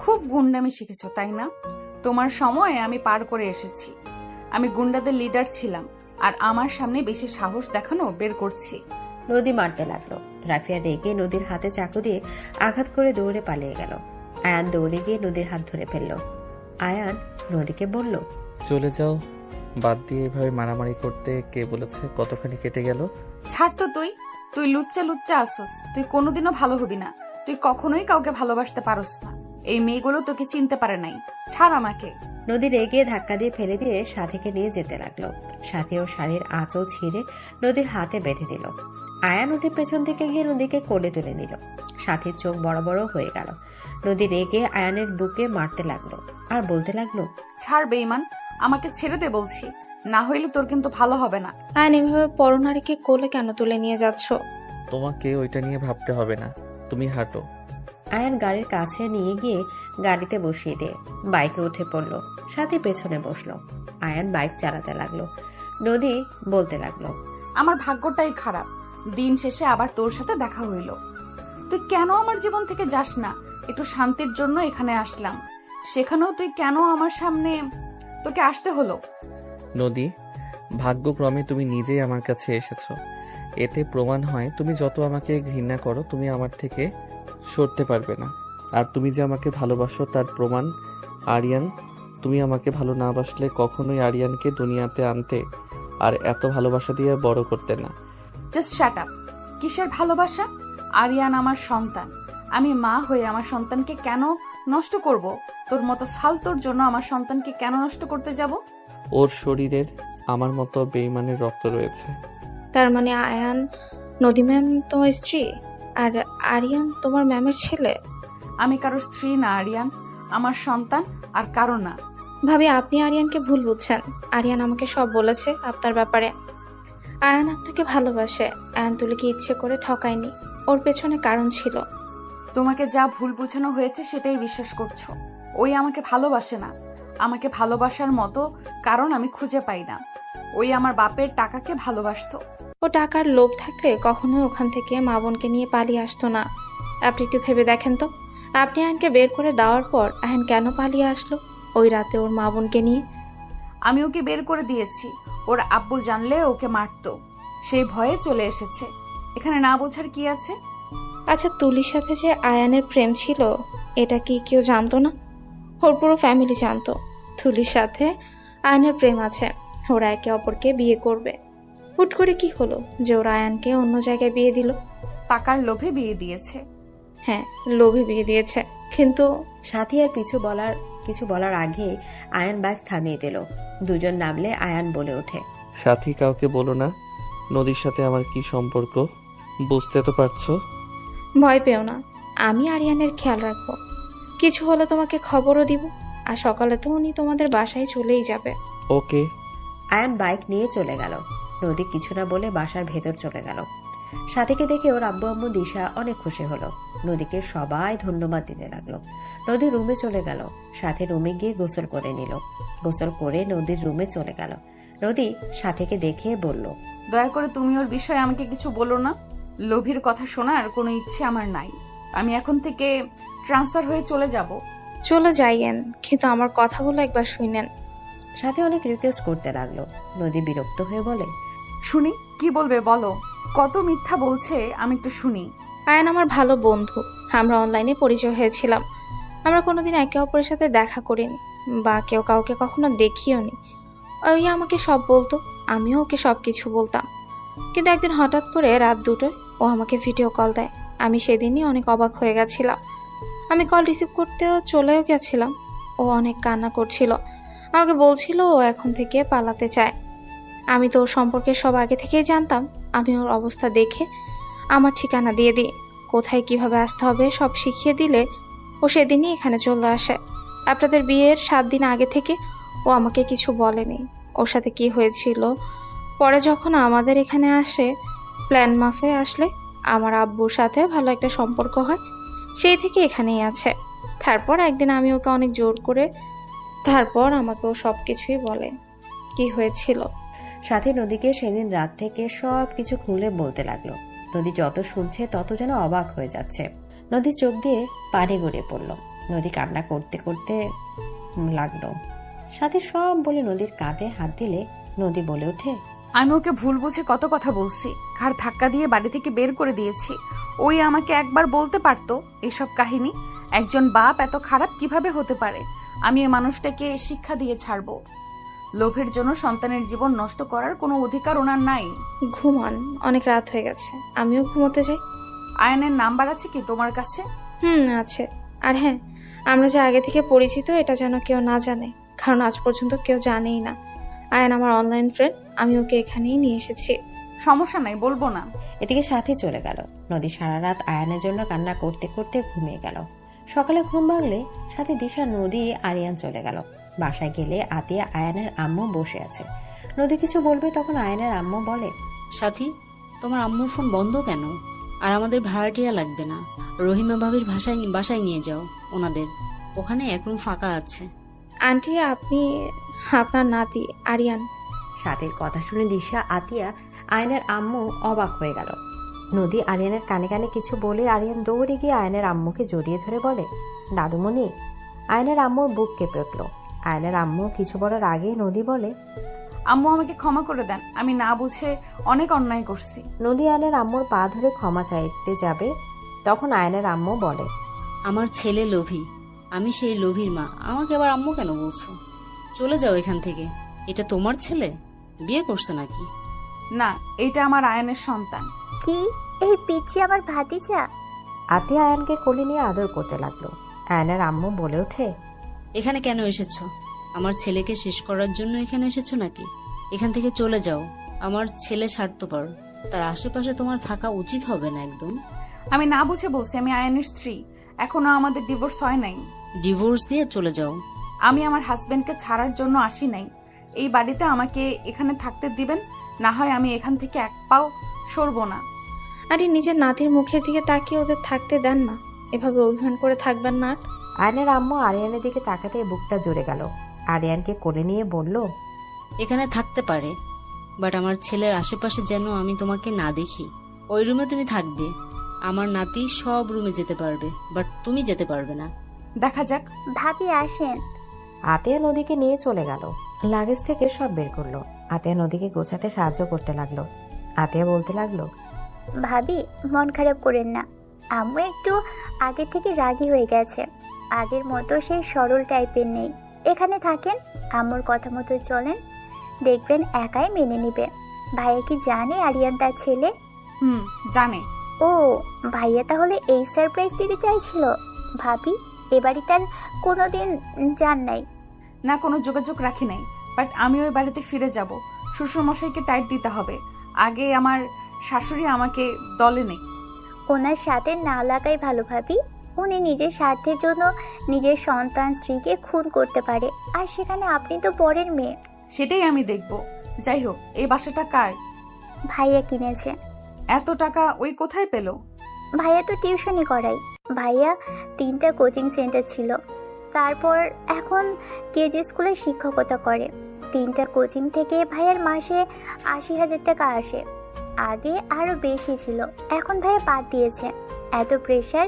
খুব গুন্ডামি শিখেছো তাই না? তোমার সময় আমি পার করে এসেছি। আমি গুন্ডাদের লিডার ছিলাম, আর আমার সামনে বেশি সাহস দেখানো বের করছি। নদী মারতে লাগলো। রাফিয়া রেগে নদীর হাতে চাকু দিয়ে আঘাত করে দৌড়ে পালিয়ে গেল। আয়ান দৌড়ে গিয়ে নদীর হাত ধরে ফেলল। আয়ান নদীকে বলল, চলে যাও, বাদ দিয়ে এভাবে মারামারি করতে কে বলেছে? কতখানি কেটে গেল। ছাড় তো তুই। তুই লুচ্চা লুচ্চা আসস। তুই কোনোদিনও ভালো হবি না। তুই কখনোই কাউকে ভালোবাসতে পারস না। এই মেয়েগুলো তোকে চিনতে পারে নাই। ছাড় আমাকে। নদী রেগে ধাক্কা দিয়ে ফেলে দিয়ে সাথীকে নিয়ে যেতে লাগলো। সাথী ও শাড়ির আঁচল ছিঁড়ে নদীর হাতে বেঁধে দিল। আয়ান উঠে পেছন থেকে গিয়ে নদীকে কোলে তুলে নিল। সাথীর চোখ বড় বড় হয়ে গেল। নদী রেগে আয়ানের বুকে মারতে লাগলো আর বলতে লাগলো, ছাড় বেঈমান, আমাকে ছেড়ে দে বলছি, না হইলে তোর কিন্তু ভালো হবে না। আয়ান এভাবে পরনারীকে কোলে কেন তুলে নিয়ে যাচ্ছ? তোমাকে ওইটা নিয়ে ভাবতে হবে না, তুমি হাঁটো। আয়ান গাড়ির কাছে নিয়ে গিয়ে গাড়িতে বসিয়ে দিয়ে বাইকে উঠে পড়লো। সাথী পেছনে বসলো। আয়ান বাইক চালাতে লাগলো। নদী বলতে লাগলো, আমার ভাগ্যটাই খারাপ। দিন শেষে আবার তোর সাথে দেখা হইল। তুই কেন আমার জীবন থেকে যাস না? একটু শান্তির জন্য এখানে আসলাম, সেখানেও তুই কেন আমার সামনে? তোকে আসতে হলো। নদী, ভাগ্যক্রমে তুমি নিজেই আমার কাছে এসেছো। এতে প্রমাণ হয় তুমি যত আমাকে ঘৃণা করো, তুমি আমার থেকে সরতে পারবে না। আর তুমি যে আমাকে ভালোবাসো তার প্রমাণ আরিয়ান। তুমি আমাকে ভালো না বাসলে কখনোই আরিয়ানকে দুনিয়াতে আনতে আর এত ভালোবাসা দিয়ে বড় করতে না। Just shut up. কিসের ভালোবাসা? আরিয়ান আমার সন্তান। আমি মা হয়ে আমার সন্তানকে কেন নষ্ট করব? তোর মতো ফালতুর জন্য আমার সন্তানকে কেন নষ্ট করতে যাব? ওর শরীরের আমার মতো বেঈমানের রক্ত রয়েছে। তার মানে আয়ান নদী ম্যাম তোমার স্ত্রী আর আরিয়ান তোমার ম্যামের ছেলে? আমি কারোর স্ত্রী না আরিয়ান, আমার সন্তান আর কারো না। ভাবি, আপনি আরিয়ানকে ভুল বুঝছেন। আরিয়ান আমাকে সব বলেছে আপনার ব্যাপারে। আয়ান আপনাকে ভালোবাসে। আয়ান তুলিকে ইচ্ছে করে ঠকায়নি, ওর পেছনে কারণ ছিল। তোমাকে যা ভুল বোঝানো হয়েছে সেটাই বিশ্বাস করছো। ওই আমাকে ভালোবাসে না। আমাকে ভালোবাসার মতো কারণ আমি খুঁজে পাই না। ওই আমার বাপের টাকাকে ভালোবাসতো। ও টাকার লোভ থাকলে কখনোই ওখান থেকে মা বোনকে নিয়ে পালিয়ে আসতো না। আপনি একটু ভেবে দেখেন তো, আপনি আয়নকে বের করে দেওয়ার পর আয়ন কেন পালিয়ে আসলো ওই রাতে ওর মা বোনকে নিয়ে? আমি ওকে বের করে দিয়েছি। ওর আব্বু জানলে ওকে মারতো, সেই ভয়ে চলে এসেছে। এখানে না বোঝার কি আছে? আচ্ছা, তুলির সাথে যে আয়ানের প্রেম ছিল এটা কি কেউ জানতো না? ওর পুরো ফ্যামিলি জানতো তুলির সাথে আয়ানের প্রেম আছে। ওরা একে অপরকে বিয়ে করবে। হুট করে কি হলো যে ওরা আয়ানকে অন্য জায়গায় বিয়ে দিল? টাকার লোভে বিয়ে দিয়েছে। হ্যাঁ, লোভে বিয়ে দিয়েছে, কিন্তু সাথী আর কিছু বলার আগে আয়ান বাইক থামিয়ে দিল। দুজন নামলে আয়ান বলে ওঠে, সাথী, কাউকে বলো না নদীর সাথে আমার কি সম্পর্ক। বুঝতে তো পারছো? ভয় পেও না, আমি আরিয়ানের খেয়াল রাখবো। কিছু হলে তোমাকে খবরও দিব। আর সকালে তো উনি তোমাদের বাসায় চলেই যাবে। ওকে। আয়ান বাইক নিয়ে চলে গেল। নদী কিছু না বলে বাসার ভেতর চলে গেল। সাথীকে দেখে ওর আব্বু আম্মু দিশা অনেক খুশি হলো। নদীকে সবাই ধন্যবাদ দিতে লাগলো। নদী রুমে চলে গেল। সাথে রুমে গিয়ে গোসল করে নিল। গোসল করে নদীর রুমে চলে গেল। নদী সাথীকে দেখে বলল, দয়া করে তুমি ওর বিষয়ে আমাকে কিছু বলো না। লোভীর কথা শোনার কোনো ইচ্ছে আমার নাই। আমি এখন থেকে ট্রান্সফার হয়ে চলে যাব। চলে যাইয়েন, কিন্তু আমার কথাগুলো একবার শুনেন। সাথে অনেক রিকোয়েস্ট করতে লাগলো। নদী বিরক্ত হয়ে বলে, শুনি, কি বলবে বলো। কত মিথ্যা বলছে, আমি একটু শুনি। আয়ান আমার ভালো বন্ধু। আমরা অনলাইনে পরিচয় হয়েছিলাম। আমরা কোনোদিন একে অপরের সাথে দেখা করিনি বা কেউ কাউকে কখনো দেখিও নি। ওই আমাকে সব বলতো, আমিও ওকে সব কিছু বলতাম। কিন্তু একদিন হঠাৎ করে রাত 2টোয় ও আমাকে ভিডিও কল দেয়। আমি সেদিনই অনেক অবাক হয়ে গেছিলাম। আমি কল রিসিভ করতেও চলেও গেছিলাম। ও অনেক কান্না করছিল, আমাকে বলছিল ও এখন থেকে পালাতে চায়। আমি তো ওর সম্পর্কে সব আগে থেকেই জানতাম। আমি ওর অবস্থা দেখে আমার ঠিকানা দিয়ে দিই, কোথায় কিভাবে আসতে হবে সব শিখিয়ে দিলে ও সেদিনই এখানে চলে আসে। আপনাদের বিয়ের 7 দিন আগে থেকে ও আমাকে কিছু বলেনি ওর সাথে কি হয়েছিল। পরে যখন আমাদের এখানে আসে, প্ল্যান মাফে আসলে আমার আব্বুর সাথে ভালো একটা সম্পর্ক হয়, সেই থেকে এখানেই আছে। তারপর একদিন আমি ওকে অনেক জোর করে, তারপর আমাকে ও সব কিছুই বলে কি হয়েছিল। সাথে নদীকে সেদিন রাত থেকে সব কিছু খুলে বলতে লাগলো। নদী যত শুনছে তত যেন অবাক হয়ে যাচ্ছে। নদীর চোখ দিয়ে পানি গড়িয়ে পড়ল। নদী কান্না করতে করতে লাগলো। সাথে সব বলে নদীর কাঁধে হাত দিলে নদী বলে ওঠে, আমি ওকে ভুল বুঝে কত কথা বলছি, ঘাড় ধাক্কা দিয়ে বাড়ি থেকে বের করে দিয়েছি। ওই আমাকে একবার বলতে পারতো এসব কাহিনী। একজন বাপ এত খারাপ কিভাবে হতে পারে? আমি এই মানুষটাকে শিক্ষা দিয়ে ছাড়বো। লোভের জন্য সন্তানের জীবন নষ্ট করার কোনো অধিকার ওনার নাই। ঘুমান, অনেক রাত হয়ে গেছে, আমিও ঘুমোতে যাই। আয়নের নাম্বার আছে কি তোমার কাছে? আছে। আর হ্যাঁ, আমরা যে আগে থেকে পরিচিত এটা যেন কেউ না জানে, কারণ আজ পর্যন্ত কেউ জানেই না। আয়ান আমার অনলাইন ফ্রেন্ড, আমি ওকে এখানেই নিয়ে এসেছি। সমস্যা নাই, বলবো না। এদিকে সাথে চলে গেল। নদী সারা রাত আয়ানের জন্য কান্না করতে করতে ঘুমিয়ে গেল। সকালে ঘুম ভাঙলে সাথে দিশা, নদী, আরিয়ান চলে গেল। বাসায় গেলে আতিয়া আয়ানের আম্মু বসে আছে। নদী কিছু বলবে তখন আয়ানের আম্মু বলে, সাথী, তোমার আম্মুর ফোন বন্ধ কেন? আর আমাদের ভাড়াটিয়া লাগবে না, রহিমা ভাবির বাসায় নিয়ে যাও ওনাদের, ওখানে এক রুম ফাঁকা আছে। আন্টি, আপনি আপনার নাতি আরিয়ান। সাথীর কথা শুনে দিশা, আতিয়া, আয়নের আম্মু অবাক হয়ে গেল। নদী আরিয়ানের কানে কানে কিছু বলে আরিয়ান দৌড়ে গিয়ে আয়নের আম্মুকে জড়িয়ে ধরে বলে, দাদুমণি। আয়নের আম্মুর বুক কেঁপে উঠল। আয়নের আম্মু কিছু বলার আগেই নদী বলে, আম্মু আমাকে ক্ষমা করে দেন, আমি না বুঝে অনেক অন্যায় করছি। নদী আয়নের আম্মুর পা ধরে ক্ষমা চাইতে যাবে তখন আয়নের আম্মু বলে, আমার ছেলে লোভী, আমি সেই লোভীর মা, আমাকে আবার আম্মু কেন বলছো? চলে যাও এখান থেকে। এটা তোমার ছেলে? বিয়ে করছো নাকি? না, এটা আমার আয়নের সন্তান। কি এই পিচ্ছি আমার ভাতিজা? আতিয়া আয়নকে কোলে নিয়ে আদর করতে লাগলো। আয়নের আম্মু বলে ওঠে, এখানে কেন এসেছো? আমার ছেলেকে শেষ করার জন্য এখানে এসেছো নাকি? এখান থেকে চলে যাও। আমার ছেলে স্বার্থপর, তার আশেপাশে তোমার থাকা উচিত হবে না একদম। আমি না বুঝে বলছি, আমি আয়নের স্ত্রী, এখনো আমাদের ডিভোর্স হয় নাই। ডিভোর্স দিয়ে চলে যাও। আমি আমার হাজবেন্ডকে ছাড়ার জন্য আসি নাই। এই বাড়িতে আমাকে এখানে থাকতে দিবেন, না হয় আমি এখান থেকে এক পাও সরবো না। আন্টি, নিজের নাতির মুখের দিকে তাকিয়ে ওদের থাকতে দেন না, এভাবে অভিমান করে থাকবেন না। আয়নের আম্মু আরিয়ানের দিকে তাকাতে বুকটা জুড়ে গেল। আরিয়ানকে কোলে নিয়ে বলল, এখানে থাকতে পারে, বাট আমার ছেলের আশেপাশে যেন আমি তোমাকে না দেখি। ওই রুমে তুমি থাকবে, আমার নাতি সব রুমে যেতে পারবে, বাট তুমি যেতে পারবে না। দেখা যাক। ভাবি আসেন। আতিয়া নদীকে নিয়ে চলে গেল। লাগেজ থেকে সব বের করলো। আতিয়া নদীকে গোছাতে সাহায্য করতে লাগলো। আতিয়া বলতে লাগলো, ভাবি মন খারাপ করেন না, আম্মু একটু আগে থেকে রাগী হয়ে গেছে, আগের মতো সেই সরল টাইপের নেই। এখানে থাকেন, আম্মুর কথা মতো চলেন, দেখবেন একাই মেনে নিবে। ভাইয়া কি জানে আরিয়ান তার ছেলে? জানে। ও, ভাইয়া তাহলে এই সারপ্রাইজ দিতে চাইছিল। ভাবি এবারই তার কোনোদিন যান নাই? না, কোনো যোগাযোগ রাখি নাই, বাট আমি ওই বাড়িতে ফিরে যাব। শ্বশুরমশাইকে টাইট দিতে হবে, আগে আমার শাশুড়ি আমাকে দলে নেই। ওনার সাথে না লাগাই ভালো ভাবি। উনি নিজের স্বার্থের জন্য নিজের সন্তান স্ত্রীকে খুন করতে পারে, আর সেখানে আপনি তো বরের মেয়ে। সেটাই আমি দেখব। যাই হোক, এই বাসাটা কার? ভাইয়া কিনেছে। এত টাকা ওই কোথায় পেল? ভাইয়া তো টিউশনি করাই। ভাইয়া 3টা কোচিং সেন্টার ছিল, তারপর এখন কেজি স্কুলে শিক্ষকতা করে। 3টা কোচিং থেকে ভাইয়ার মাসে 80,000 টাকা আসে। আগে আরো বেশি ছিল, এখন ভাইয়া বাদ দিয়েছে। এত প্রেশার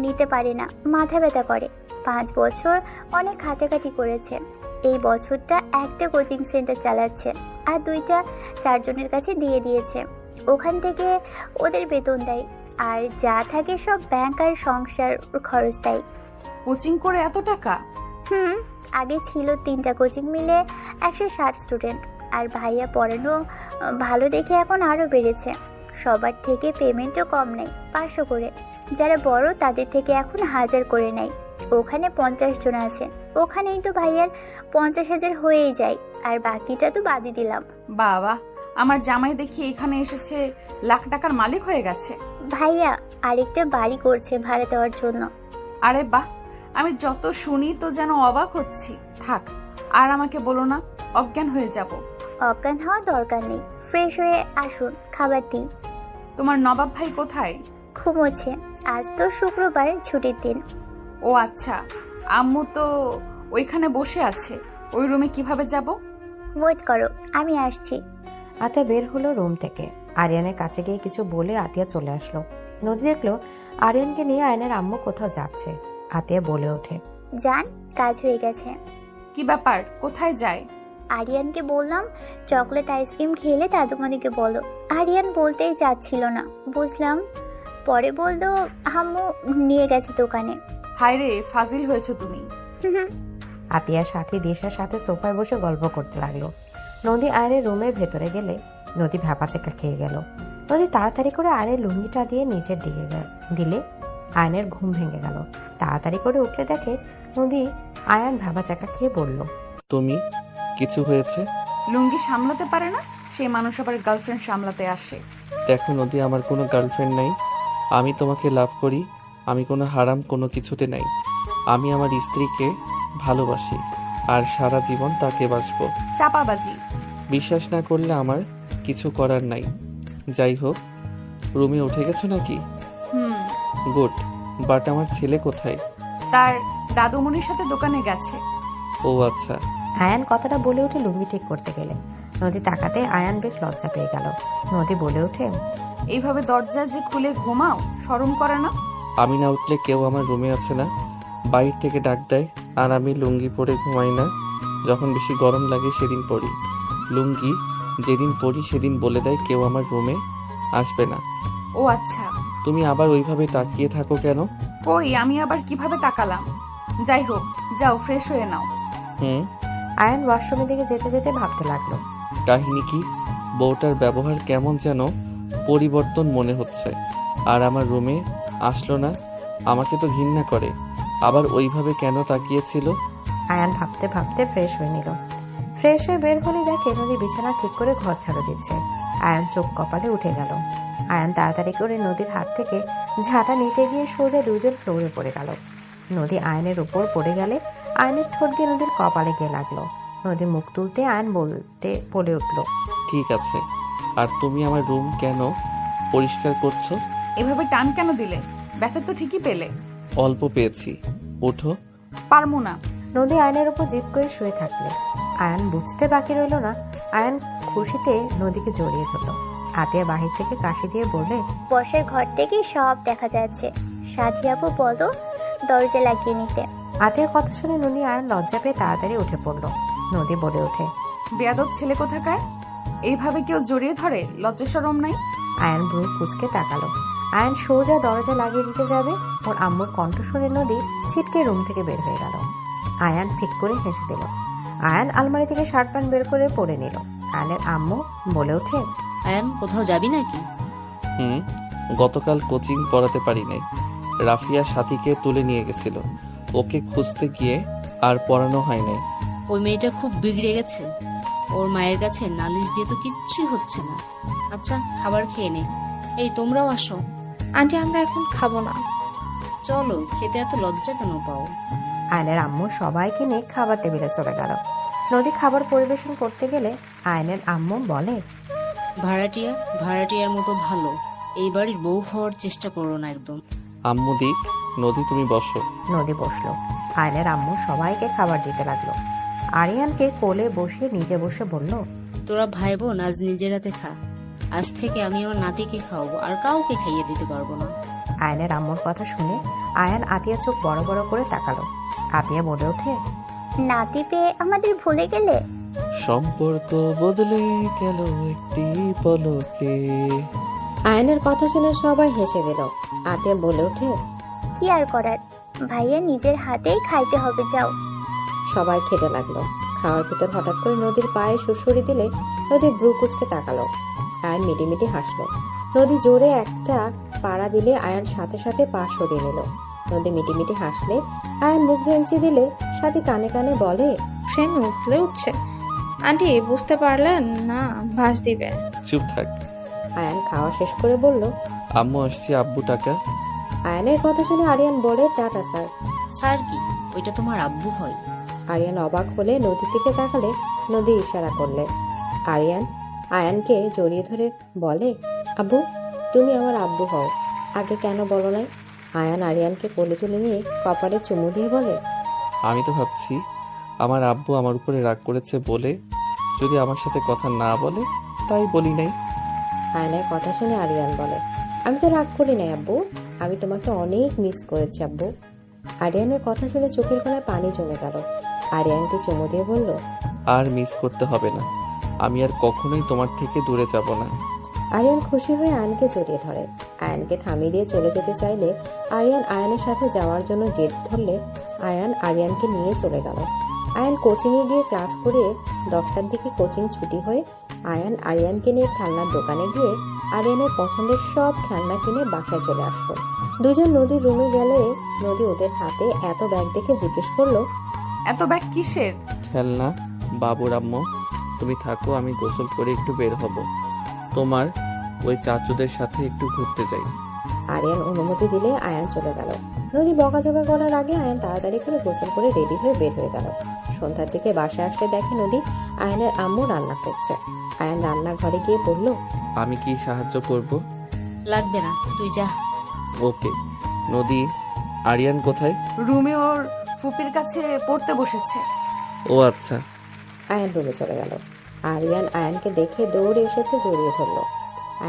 নিতে পারে না, মাথা ব্যথা করে। 5 বছর অনেক খাটাখাটি করেছে। এই বছরটা একটা কোচিং সেন্টার চালাচ্ছে, আর 2টা 4 জনের কাছে দিয়ে দিয়েছে। ওখান থেকে ওদের বেতন দেয়, আর যা থাকে সব ব্যাংক আর সংসার খরচ দেয়। কোচিং করে এত টাকা? আগে ছিল 3টা কোচিং মিলে 160 স্টুডেন্ট, আর ভাইয়া পড়ানো ভালো দেখে এখন আরও বেড়েছে। সবার থেকে পেমেন্টও কম নেই, 500 করে। যারা বড় তাদের থেকে এখন 1000 করে নেয়। ওখানে 50 জন আছে, ওখানেই তো ভাইয়ার 50,000 হয়েই যায়, আর বাকিটা তো বাদই দিলাম। বাবা, আমার জামাই দেখি এখানে এসেছে লাখ টাকার মালিক হয়ে গেছে। ভাইয়া আরেকটা বাড়ি করছে ভাড়া দেওয়ার জন্য। আরে বাহ, আমি যত শুনি তো যেন অবাক হচ্ছি। থাক, আর আমাকে বলো না, অজ্ঞান হয়ে যাব। অজ্ঞান হওয়া দরকার নেই, ফ্রেশ হয়ে আসুন, খাবার দিই। তোমার নবাব ভাই কোথায়? ঘুমোচ্ছে, আজ তো শুক্রবার, ছুটির দিন। ও আচ্ছা, আম্মু তো ওইখানে বসে আছে, ওই রুমে কিভাবে যাব? ওয়েট করো, আমি আসছি। আতিয়া বের হলো রুম থেকে। আরিয়ানের কাছে গিয়ে কিছু বলে আতিয়া চলে আসলো। নদী দেখলো আরিয়ানকে নিয়ে আয়নের আম্মু কোথাও যাচ্ছে। আতিয়া বলে ওঠে, যান, কাজ হয়ে গেছে। কি ব্যাপার, কোথায় যায়? আরিয়ানকে বললাম চকলেট আইসক্রিম খেলে দাদুমণিকে বলো। আরিয়ান বলতেই চাচ্ছিল না, বুঝলাম। পরে বললো আম্মু নিয়ে গেছে দোকানে। হায় রে, ফাজিল হয়েছে তুমি। আতিয়ার সাথে দিশার সাথে সোফায় বসে গল্প করতে লাগলো। নদী আয়নের রুমের ভেতরে গেলে নদী ভ্যাপাচেকা খেয়ে গেল। নদী তাড়াতাড়ি করে আয়নের লুঙ্গিটা দিয়ে নিচের দিকে দিলে আয়নের ঘুম ভেঙে গেল। তাড়াতাড়ি করে উঠলে দেখে নদী আয়ান ভ্যাপাচাকা খেয়ে বলল, তুমি কিছু হয়েছে? লুঙ্গি সামলাতে পারে না, সেই মানুষ আবার গার্লফ্রেন্ড সামলাতে আসে। দেখো নদী, আমার কোনো গার্লফ্রেন্ড নাই। আমি তোমাকে লাভ করি, আমি কোনো হারাম কোনো কিছুতে নাই। আমি আমার স্ত্রীকে ভালোবাসি আর সারা জীবন তাকে বাসবো। চাপাবাজি। বিশ্বাস না করলে আমার কিছু করার নাই। যাই হোক, রুমে উঠে গেছো নাকি? গুড, বাট আমার ছেলে কোথায়? তার দাদুমণির সাথে দোকানে গেছে। ও আচ্ছা। আয়ান কথাটা বলে উঠে লুঙ্গি ঠিক করতে গেলে নদী তাকাতে আয়ান বেশ লজ্জা পেয়ে গেল। নদী বলে ওঠে, এইভাবে দরজা যে খুলে ঘুমাও, শরম করে না? আমি না উঠলে কেউ আমার রুমে আছে না, বাইরে থেকে ডাক দেয়। আর আমি লুঙ্গি পরে ঘুমাই না, যখন বেশি গরম লাগে সেদিন পরি। লুঙ্গি যেদিন পরি সেদিন বলে দেয় কেউ আমার রুমে আসবে না। ও আচ্ছা। তুমি আবার ওইভাবে তাকিয়ে থাকো কেন? কই, আমি আবার কিভাবে তাকালাম? যাই হোক, যাও ফ্রেশ হয়ে নাও। আয়ান ওয়াশরুমের দিকে যেতে যেতে ভাবতে লাগলো, কাহিনী কি? বউটার ব্যবহার কেমন যেন পরিবর্তন মনে হচ্ছে। আর আমার রুমে আসলো না, আমাকে তো ঘৃণা করে। আবার ওইভাবে কেন তাকিয়েছিল? আয়ান ভাবতে ভাবতে ফ্রেশ হয়ে নিল। ফ্রেশ হয়ে বের হলে দেখে নদী বিছানা ঠিক করে ঘর ঝাড়ু দিচ্ছে। আয়ান চোখ কপালে উঠে গেল। আয়ান তাড়াতাড়ি করে নদীর হাত থেকে ঝাঁটা নিতে গিয়ে সোজা দুজন ফ্লোরে পড়ে গেল। নদী আয়নের উপর পড়ে গেলে আয়নের ঠোঁট গিয়ে নদীর কপালে গিয়ে লাগলো। নদী মুখ তুলতে আয়ন বলে উঠল, ঠিক আছে, আর তুমি আমার রুম কেন পরিষ্কার করছো? এভাবে টান কেন দিলে? ব্যথা তো ঠিকই পেলে। অল্প পেয়েছি, ওঠো। পারবো না। নদী আয়নের উপর জিদ করে শুয়ে থাকলে আয়ান বুঝতে বাকি রইল না। আয়ান খুশিতে নদীকে জড়িয়ে ধরল। আতিয়া বাহির থেকে কাশি দিয়ে বললে, বসের ঘর থেকে সব দেখা যাচ্ছে, সাথী আপু বলো দরজা লাগিয়ে নিতে। আতিয়ার কথা শুনে নদী আয়ান লজ্জা পেয়ে তাড়াতাড়ি উঠে পড়ল। নদী বলে ওঠে, বেয়াদব ছেলে কোথাকার, এইভাবে কেউ জড়িয়ে ধরে, লজ্জা শরম নাই? আয়ান ভ্রু কুচকে তাকালো। আয়ান সোজা দরজা লাগিয়ে দিতে যাবে, ওর আম্মুর কণ্ঠ শুনে নদী ছিটকে রুম থেকে বের হয়ে গেল। আয়ান ফিক করে হেসে দিল। আয়ান আলমারি থেকে শার্ট প্যান্ট বের করে পরে নিল। আয়ানের আম্মু বলে ওঠে, আয়ান কোথাও যাবি নাকি? গতকাল কোচিং পড়াতে পারি নাই, রাফিয়া সাথীকে তুলে নিয়ে গেছিল। ওকে খুঁজতে গিয়ে আর পড়ানো হয় নাই। ওই মেয়েটা খুব বিগড়ে গেছে, ওর মায়ের কাছে নালিশ দিয়ে তো কিচ্ছুই হচ্ছে না। আচ্ছা, খাবার খেয়ে নে। এই তোমরাও আসো। আন্টি, আমরা এখন খাবো না। চলো, খেতে এত লজ্জা কেন পাও? আয়নের আম্মু সবাইকে নিয়ে খাবার টেবিলে চলে গেল। নদী খাবার পরিবেশন করতে গেলে আয়নের আম্মু বলে, ভাড়াটিয়ার মতো ভালো এই বাড়ির বউ হওয়ার চেষ্টা করো না একদম। আম্মু দিক, নদী তুমি বসো। নদী বসলো। আয়নের আম্মু সবাইকে খাবার দিতে লাগলো। আরিয়ানকে কোলে বসিয়ে নিজে বসে বলল, তোরা ভাই বোন আজ নিজের হাতে খা। আজ থেকে আমি আমার নাতিকে খাওয়াবো, আর কাউকে খাইয়ে দিতে পারবো না। আয়নের আম্মুর কথা শুনে আয়ান আতিয়া চোখ বড় বড় করে তাকালো। আতিয়া বলে ওঠে, নাতি পেয়ে আমাদের ভুলে গেলে? সম্পর্ক বদলে গেল একটি পলকে। আয়নের কথা শুনে সবাই হেসে দিল। আতিয়া বলে ওঠে, কি আর করার, ভাইয়া নিজের হাতেই খাইতে হবে, যাও। সবাই খেতে লাগলো। খাওয়ার ভিতর হঠাৎ করে নদীর পায়ে সুড়সুড়ি দিলে নদী ব্রু কুচকে তাকালো। আয়ন মিটিমিটি হাসলো। নদী জোরে একটা পাড়া দিলে আয়ন সাথে সাথে পা সরিয়ে নিল। নদী মিটিমিটি হাসলে আয়ন মুখ ভেঙচি দিলে সাথী কানে কানে বলে, প্রেম উঠলে উঠছে। আন্টি বুঝতে পারলেন না, ভাস দিবে। চুপ থাক। আয়ান খাওয়া শেষ করে বলল, আম্মু আসছি, আব্বু টাকা। আয়ানের কথা শুনে আরিয়ান বলে, টাটা স্যার। স্যার কি? ওইটা তোমার আব্বু হয়। আরিয়ান অবাক হলে নদীর দিকে তাকালে নদী ইশারা করলে। আরিয়ান আয়ানকে জড়িয়ে ধরে বলে, আব্বু তুমি আমার আব্বু হও, আগে কেন বলো নাই? আয়ান আরিয়ানকে কোলে তুলে নিয়ে কপালে চুমু দিয়ে বলে, আমি তো ভাবছি আমার আব্বু আমার উপরে রাগ করেছে বলে যদি আমার সাথে কথা না বলে, তাই বলি নাই। আয়নের কথা শুনে আরিয়ান বলে, আমি তো রাগ করি নাই আব্বু, আমি তোমাকে অনেক মিস করেছি আব্বু। আরিয়ানের কথা শুনে চোখের কোণায় পানি জমে গেল। আরিয়ানকে চুমু দিয়ে বলল, আর মিস করতে হবে না, আমি আর কখনোই তোমার থেকে দূরে যাব না। আরিয়ান খুশি হয়ে আয়নকে জড়িয়ে ধরে। আয়নকে থামিয়ে দিয়ে চলে যেতে চাইলে আরিয়ান আয়নের সাথে যাওয়ার জন্য জেদ ধরলে আয়ান আরিয়ানকে নিয়ে চলে গেল। আয়ান কোচিংয়ে গিয়ে ক্লাস করে 10টার দিকে কোচিং ছুটি হয়ে আয়ান আরিয়ানকে নিয়ে খেলনার দোকানে গিয়ে আরিয়ানের পছন্দের সব খেলনা কিনে বাসায় চলে আসলো। দুজন নদীর রুমে গেলে নদী ওদের হাতে এত ব্যাগ দেখে জিজ্ঞেস করলো, এত ব্যাগ কিসের? খেলনা। বাবুর আম্মু তুমি থাকো, আমি গোসল করে একটু বের হব, তোমার ওই চাচুদের সাথে একটু ঘুরতে যাই। আরিয়ান অনুমতি দিলে আয়ান চলে গেল। নদী বকাঝকা করার আগে আয়ান তাড়াতাড়ি করে গোসল করে রেডি হয়ে বের হয়ে গেল। সন্ধ্যার দিকে বাসায় আসলে দেখে নদী আয়ানের আম্মু রান্না করছে। আয়ান রান্নাঘরে গিয়ে বলল, আমি কি সাহায্য করব? লাগবে না, তুই যা। ওকে। নদী, আরিয়ান কোথায়? রুমে ওর ফুপির কাছে পড়তে বসেছে। ও আচ্ছা। আয়ান রুমে চলে গেল। আরিয়ান আয়ানকে দেখে দৌড়ে এসেছে, জড়িয়ে ধরল।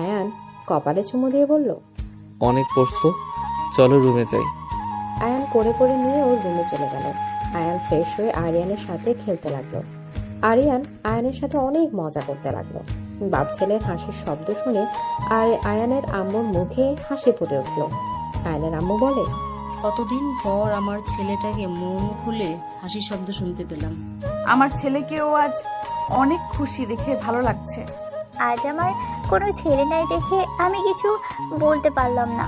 আয়ান কপালে চুমু দিয়ে বলল, অনেক পড়ছো, চলো রুমে যাই। আয়ান করে করে নিয়ে ওর রুমে চলে গেল। আয়ান ফ্রেশ হয়ে আরিয়ানের সাথে খেলতে লাগলো। আরিয়ান আয়ানের সাথে অনেক মজা করতে লাগলো। বাপ ছেলের হাসির শব্দ শুনে আর আয়ানের আম্মুর মুখে হাসি ফুটে উঠল। আয়ানের আম্মু বলে, কতদিন পর আমার ছেলেটাকে মন খুলে হাসির শব্দ শুনতে পেলাম। আমার ছেলেকেও আজ অনেক খুশি দেখে ভালো লাগছে। আজ আমার কোনো ছেলে নাই দেখে আমি কিছু বলতে পারলাম না।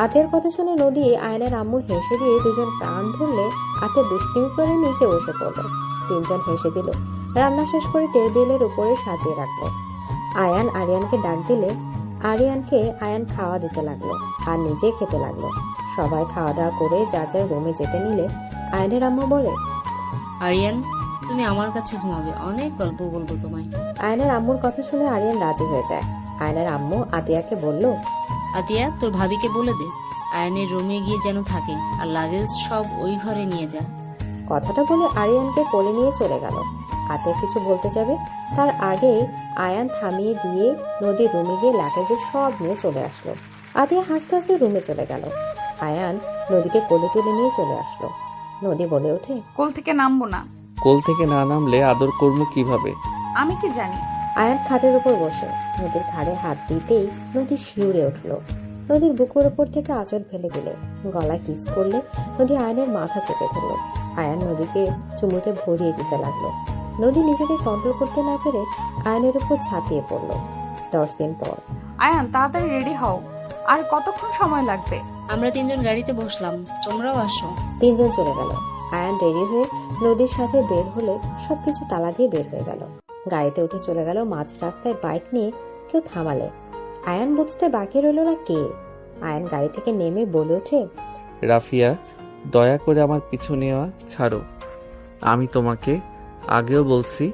আতের কথা শুনে নদী আয়নের আম্মু হেসে দিয়ে দুজন কান ধরলে আতে দুষ্টিমি করে নিচে বসে পড়লো। তিনজন হেসে দিল। রান্না শেষ করে টেবিলের উপরে সাজিয়ে রাখলো। আয়ান আরিয়ানকে ডাক দিলে আরিয়ানকে আয়ান খাওয়া দিতে লাগলো আর নিজে খেতে লাগলো। সবাই খাওয়া দাওয়া করে যার যার রুমে যেতে নিলে আয়নের আম্মু বলে, আরিয়ান তুমি আমার কাছে ঘুমাবে, অনেক গল্প বলবো তোমায়। আয়নের আম্মুর কথা শুনে আরিয়ান রাজি হয়ে যায়। আয়নের আম্মু আতিয়াকে বলল, আতিয়া তোর ভাবিকে বলে দে আয়ানের রুমে গিয়ে যেন থাকে, আর লাগেজ সব ওই ঘরে নিয়ে যা। কথাটা বলে আরিয়ানকে কোলে নিয়ে চলে গেল। আতিয়া কিছু বলতে যাবে তার আগেই আয়ান থামিয়ে দিয়ে নদীর রুমে গিয়ে লাগেজের সব নিয়ে চলে আসলো। আতিয়া হাসতে হাসতে রুমে চলে গেল। আয়ান নদীকে কোলে তুলে নিয়ে চলে আসলো। নদী বলে ওঠে, কোল থেকে নামবো না। কোল থেকে না নামলে আদর করবো কিভাবে? আমি কি জানি। আয়ান খাটের উপর বসে নদীর ঘাড়ে হাত দিতেই নদী শিউরে উঠল। নদীর বুকের উপর থেকে আঁচল ফেলে দিলে, গলায় কিস করলে নদী আয়নের মাথা চেপে ধরল। আয়ান নদীকে চুমুতে ভরিয়ে দিতে লাগলো। নদী নিজেকে কন্ট্রোল করতে না পেরে আয়নের উপর ঝাঁপিয়ে পড়ল। 10 দিন পর। আয়ান তাড়াতাড়ি রেডি হও, আর কতক্ষণ সময় লাগবে? আমরা তিনজন গাড়িতে বসলাম, তোমরাও আসো। তিনজন চলে গেল। আয়ান রেডি হয়ে নদীর সাথে বের হলে সবকিছু তালা দিয়ে বের হয়ে গেল। গাড়িতে উঠে চলে গেল। মাঝ রাস্তায় বাইক নিয়ে কেউ থামালে। আয়ান বুঝতে বাকি রইল না কে। আয়ান গাড়ি থেকে নেমে বলে ওঠে, রাফিয়া, দয়া করে আমার পিছু নেওয়া ছাড়ো। আমি তোমাকে আগেও বলছি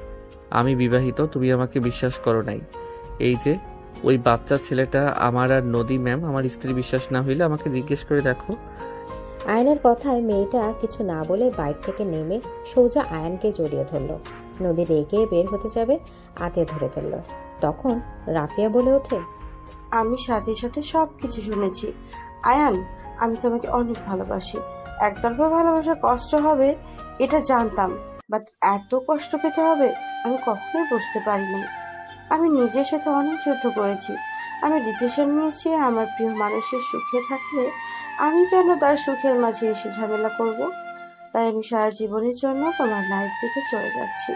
আমি বিবাহিত, তুমি আমাকে বিশ্বাস করো নাই। এই যে ওই বাচ্চা ছেলেটা আমার আর নদী ম্যাম আমার স্ত্রী, বিশ্বাস না হইলে আমাকে জিজ্ঞেস করে দেখো। আয়নের কথায় মেয়েটা কিছু না বলে বাইক থেকে নেমে সোজা আয়ানকে জড়িয়ে ধরল। নদী রেগে বের হতে যাবে, আতে ধরে ফেলল। তখন রাফিয়া বলে ওঠে, আমি সাথে সাথে সব কিছু শুনেছি। আয়ান, আমি তোমাকে অনেক ভালোবাসি। একতরফা ভালোবাসার কষ্ট হবে এটা জানতাম, বাট এত কষ্ট পেতে হবে আমি কখনোই বুঝতে পারিনি। আমি নিজের সাথে অনেক যুদ্ধ করেছি, আমি ডিসিশন নিয়েছি আমার প্রিয় মানুষের সুখে থাকলে আমি কেন তার সুখের মাঝে এসে ঝামেলা করব। তাই আমি সারা জীবনের জন্য তোমার লাইফ থেকে চলে যাচ্ছি।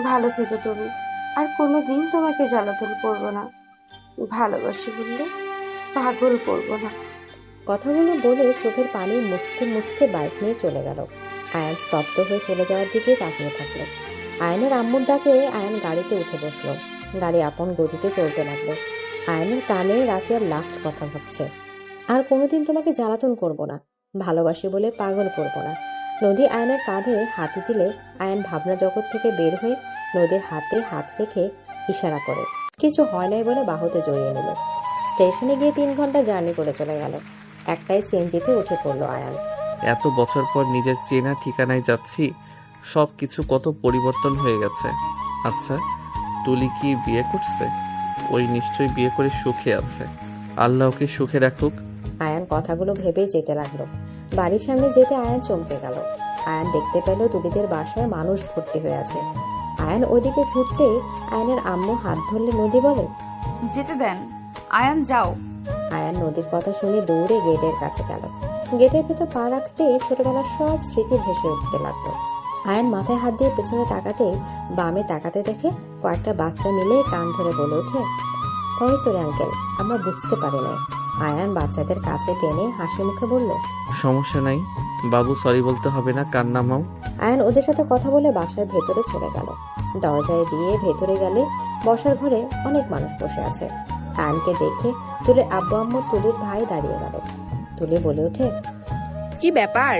ভালো থেকো তুমি, আর কোনোদিন তোমাকে জ্বালাতন করবো না। ভালোবাসি বললে পাগল করবো না। কথাগুলো বলে চোখের পানি মুছতে মুছতে বাইক নিয়ে চলে গেল। আয়ান স্তব্ধ হয়ে চলে যাওয়ার দিকে তাকিয়ে থাকলো। আয়ানের আম্মুর ডাকে আয়ান গাড়িতে উঠে বসলো। গাড়ি আপন গতিতে চলতে লাগলো। আয়ানের কানে রাফিয়ার লাস্ট কথা ভাবছে, আর কোনোদিন তোমাকে জ্বালাতন করব না, ভালোবাসি বলে পাগল করব না। নদী আয়ানের কাঁধে হাতি দিলে আয়ান ভাবনা জগৎ থেকে বের হয়ে নদীর হাতে হাত রেখে ইশারা করে কিছু হয় নাই বলে বাহুতে জড়িয়ে নিল। স্টেশনে গিয়ে 3 ঘন্টা জার্নি করে চলে গেল। একটাই সিএনজিতে উঠে পড়লো আয়ান। এত বছর পর নিজের চেনা ঠিকানায় যাচ্ছি, সব কিছু কত পরিবর্তন হয়ে গেছে। আচ্ছা, তুলি কি বিয়ে করছে? ওই নিশ্চয়ই বিয়ে করে সুখে আছে। আল্লাহ ওকে সুখে রাখুক। আয়ান কথাগুলো ভেবে যেতে লাগলো। বাড়ির সামনে যেতে আয়ান চমকে গেল। আয়ান দেখতে পেল তুলিদের বাসায় মানুষ ভর্তি হয়ে আছে। আয়ান ওইদিকে ঘুরতে আয়ানের আম্মু হাত ধরলে নদী বলে, যেতে দেন, আয়ান যাও। আয়ান নদীর কথা শুনে দৌড়ে গেটের কাছে গেল। গেটের ভেতর পা রাখতে ছোটবেলার সব স্মৃতি ভেসে উঠতে লাগলো। আয়ান মাথায় হাত দিয়ে পেছনে তাকাতে বামে তাকাতে দেখে কয়েকটা বাচ্চা মিলে কান ধরে বলে ওঠে, সরি সরি আঙ্কেল, আমরা বুঝতে পারি না। আয়ান বাচ্চাদের কাছে টেনে হাসি মুখে বলল, সমস্যা নাই বাবু, সরি বলতে হবে না, কান্না মাও। আয়ান ওদের সাথে কথা বলে বাসার ভেতরে চলে গেল। দরজায় দিয়ে ভেতরে গেলে বসার ঘরে অনেক মানুষ বসে আছে। আয়ানকে দেখে তুলির আব্বু আম্মু তুলির ভাই দাঁড়িয়ে গেল। তুলি বলে ওঠে, কি ব্যাপার,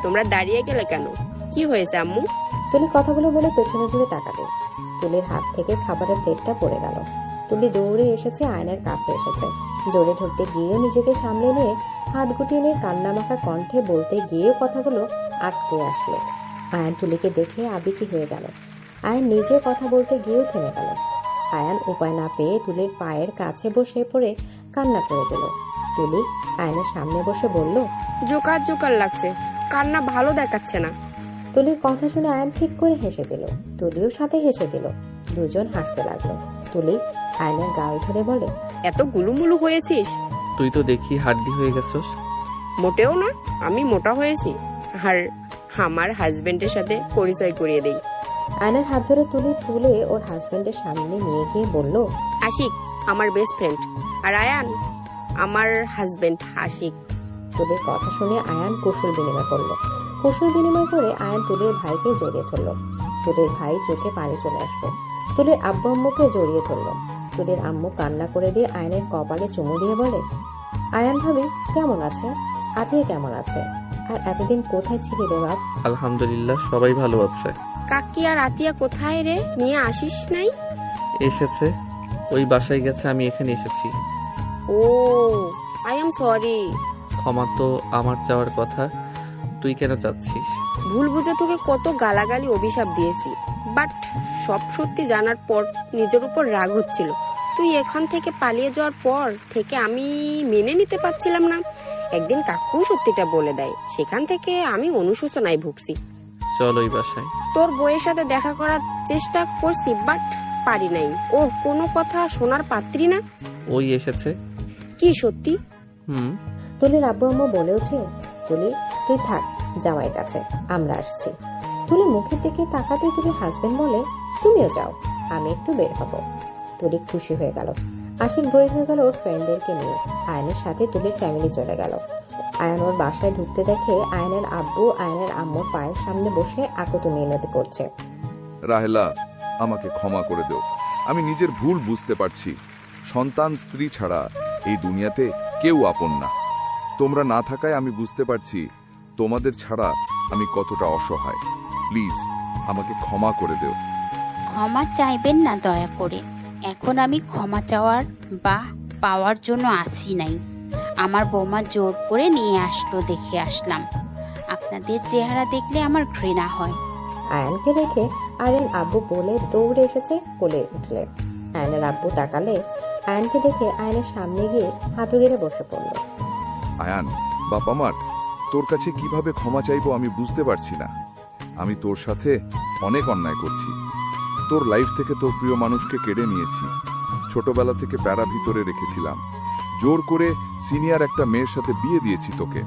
তোমরা দাঁড়িয়ে গেলে কেন? কি হয়েছে আম্মু? তুলি কথাগুলো বলে পেছনে ঘুরে তাকালো। তুলির হাত থেকে খাবারের প্লেটটা পড়ে গেল। তুলি দৌড়ে এসেছে, আয়নার কাছে এসেছে। জোরে ধরতে গিয়েও নিজেকে সামলে নিয়ে হাত গুটিয়ে নিয়ে কান্নামাখা কণ্ঠে বলতে গিয়েও কথাগুলো আটকে আসলো। আয়ান তুলিকে দেখে আবেগী হয়ে গেল। আয়ান নিজে কথা বলতে গিয়েও থেমে গেল। আয়ান উপায় না পেয়ে তুলির পায়ের কাছে বসে পড়ে কান্না করে দিল। তুলি আয়নার সামনে বসে বলল, জোকার জোকার লাগছে, কান্না ভালো দেখাচ্ছে না। তুলির কথা শুনে আয়ান ঠিক করে হেসে দিল। তুলিও সাথে হেসে দিল। দুজন হাসতে লাগলো। তুলি আয়নার গাল ধরে বলে, এত গুলুমুলু হয়েছিস? তুই তো দেখি হাড্ডি হয়ে গেছস। মোটেও না, আমি মোটা হয়েছি। আর আমার হাজবেন্ডের সাথে পরিচয় করিয়ে দেই। আয়নার হাত ধরে তুলি তুলে ওর হাজবেন্ডের সামনে নিয়ে গিয়ে বলল, আশিক আমার বেস্ট ফ্রেন্ড, আর আয়ান আমার হাজবেন্ড আশিক। তুলির কথা শুনে আয়ান কুশল বিনিময় করলো। কুশল বিনিময় করে আয়ান তুলির ভাইকে জড়িয়ে ধরলো। তুলির ভাই চোখে পানি চলে আসলো। তুলির আব্বু আম্মুকে জড়িয়ে ধরলো। তুলির আম্মু কান্না করে দিয়ে আয়নের কপালে চুমু দিয়ে বলে, আয়ান ভাবি কেমন আছে? আতিয়া কেমন আছে? আর এতদিন কোথায় ছিলি রে বাপ? আলহামদুলিল্লাহ সবাই ভালো আছে। কাকি আর আতিয়া কোথায় রে? নিয়ে আসিস নাই? এসেছে, ওই বাসায় গেছে, আমি এখানে এসেছি। ও আই এম সরি। ক্ষমা তো আমার চাওয়ার কথা, তুই কেন চাচ্ছিস? ভুল বুঝে তোকে কত গালাগালি অভিশাপ দিয়েছি, বাট সব সত্যি জানার পর নিজের উপর রাগ হচ্ছিল। তুই এখান থেকে পালিয়ে যাওয়ার পর থেকে আমি মেনে নিতে পারছিলাম না। একদিন কাকু সত্যিটা বলে দেয়, সেখান থেকে আমি অনুশোচনায় ভুগছি। চল ওই বাসায়। তোর বউয়ের সাথে দেখা করার চেষ্টা করছি, বাট পারি নাই। ও কোনো কথা শোনার পাত্রী না। ওই এসেছে। কি সত্যি? তুলির আব্বু আম্মু বলে ওঠে, তুলি তুই থাক জামাইয়ের কাছে, আমরা আসছি। তুলি মুখের দিকে তাকাতে তুলির হাজবেন্ড বলে, তুমিও যাও, আমি একটু বের হব। তুলি খুশি হয়ে গেল। আশিক বের হয়ে গেল ওর ফ্রেন্ডদেরকে নিয়ে। আয়নের সাথে তুলির ফ্যামিলি চলে গেল। আয়ন ওর বাসায় ঢুকতে দেখে আয়নের আব্বু আয়নের আম্মুর পায়ের সামনে বসে আকুতি মিনতি করছে। রাহেলা, আমাকে ক্ষমা করে দাও, আমি নিজের ভুল বুঝতে পারছি। সন্তান স্ত্রী ছাড়া এই দুনিয়াতে কেউ আপন না। তোমরা না থাকায় আমি বুঝতে পারছি তোমাদের ছাড়া আমি কতটা অসহায়। প্লিজ আমাকে ক্ষমা করে দাও। ক্ষমা চাইবেন না দয়া করে। এখন আমি ক্ষমা চাওয়ার বা পাওয়ার জন্য আসি নাই। আমার বৌমা জোর করে নিয়ে আসলো, দেখে আসলাম। আপনাদের চেহারা দেখলে আমার ঘৃণা হয়। আয়নকে দেখে আয়ন আব্বু বলে দৌড়ে এসেছে কোলে উঠলে। আয়নের আব্বু তাকালে আয়নকে দেখে আয়নের সামনে গিয়ে হাঁটু গেড়ে বসে পড়ল। আয়ান, বাবা মার তোর কাছে কিভাবে ক্ষমা চাইবো আমি বুঝতে পারছি না। আমি তোর সাথে অনেক অন্যায় করছি। তোর লাইফ থেকে তোর প্রিয় মানুষকে কেড়ে নিয়েছি। ছোটবেলা থেকে প্যারা ভিতরে রেখেছিলাম। জোর করে সিনিয়র একটা মেয়ের সাথে বিয়ে দিয়েছি তোকে।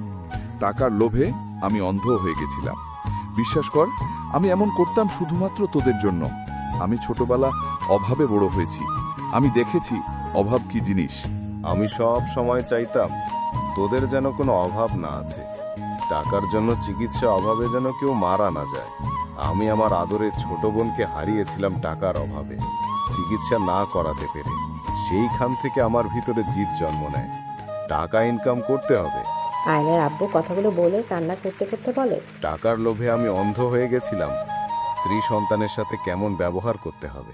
টাকার লোভে আমি অন্ধ হয়ে গেছিলাম। বিশ্বাস কর, আমি এমন করতাম শুধুমাত্র তোদের জন্য। আমি ছোটবেলা অভাবে বড় হয়েছি। আমি দেখেছি অভাব কি জিনিস। আমি সব সময় চাইতাম তোদের যেন কোনো অভাব না আছে। টাকার জন্য চিকিৎসা অভাবে যেন কেউ মারা না যায়। আমি আমার আদরের ছোট বোনকে হারিয়েছিলাম টাকার অভাবে, চিকিৎসা না করাতে পেরে। সেইখান থেকে আমার ভিতরে জিদ জন্ম নেয়, টাকা ইনকাম করতে হবে। আয়নের আব্বু কথাগুলো বলে কান্না করতে করতে বলে, টাকার লোভে আমি অন্ধ হয়ে গেছিলাম। স্ত্রী সন্তানের সাথে কেমন ব্যবহার করতে হবে।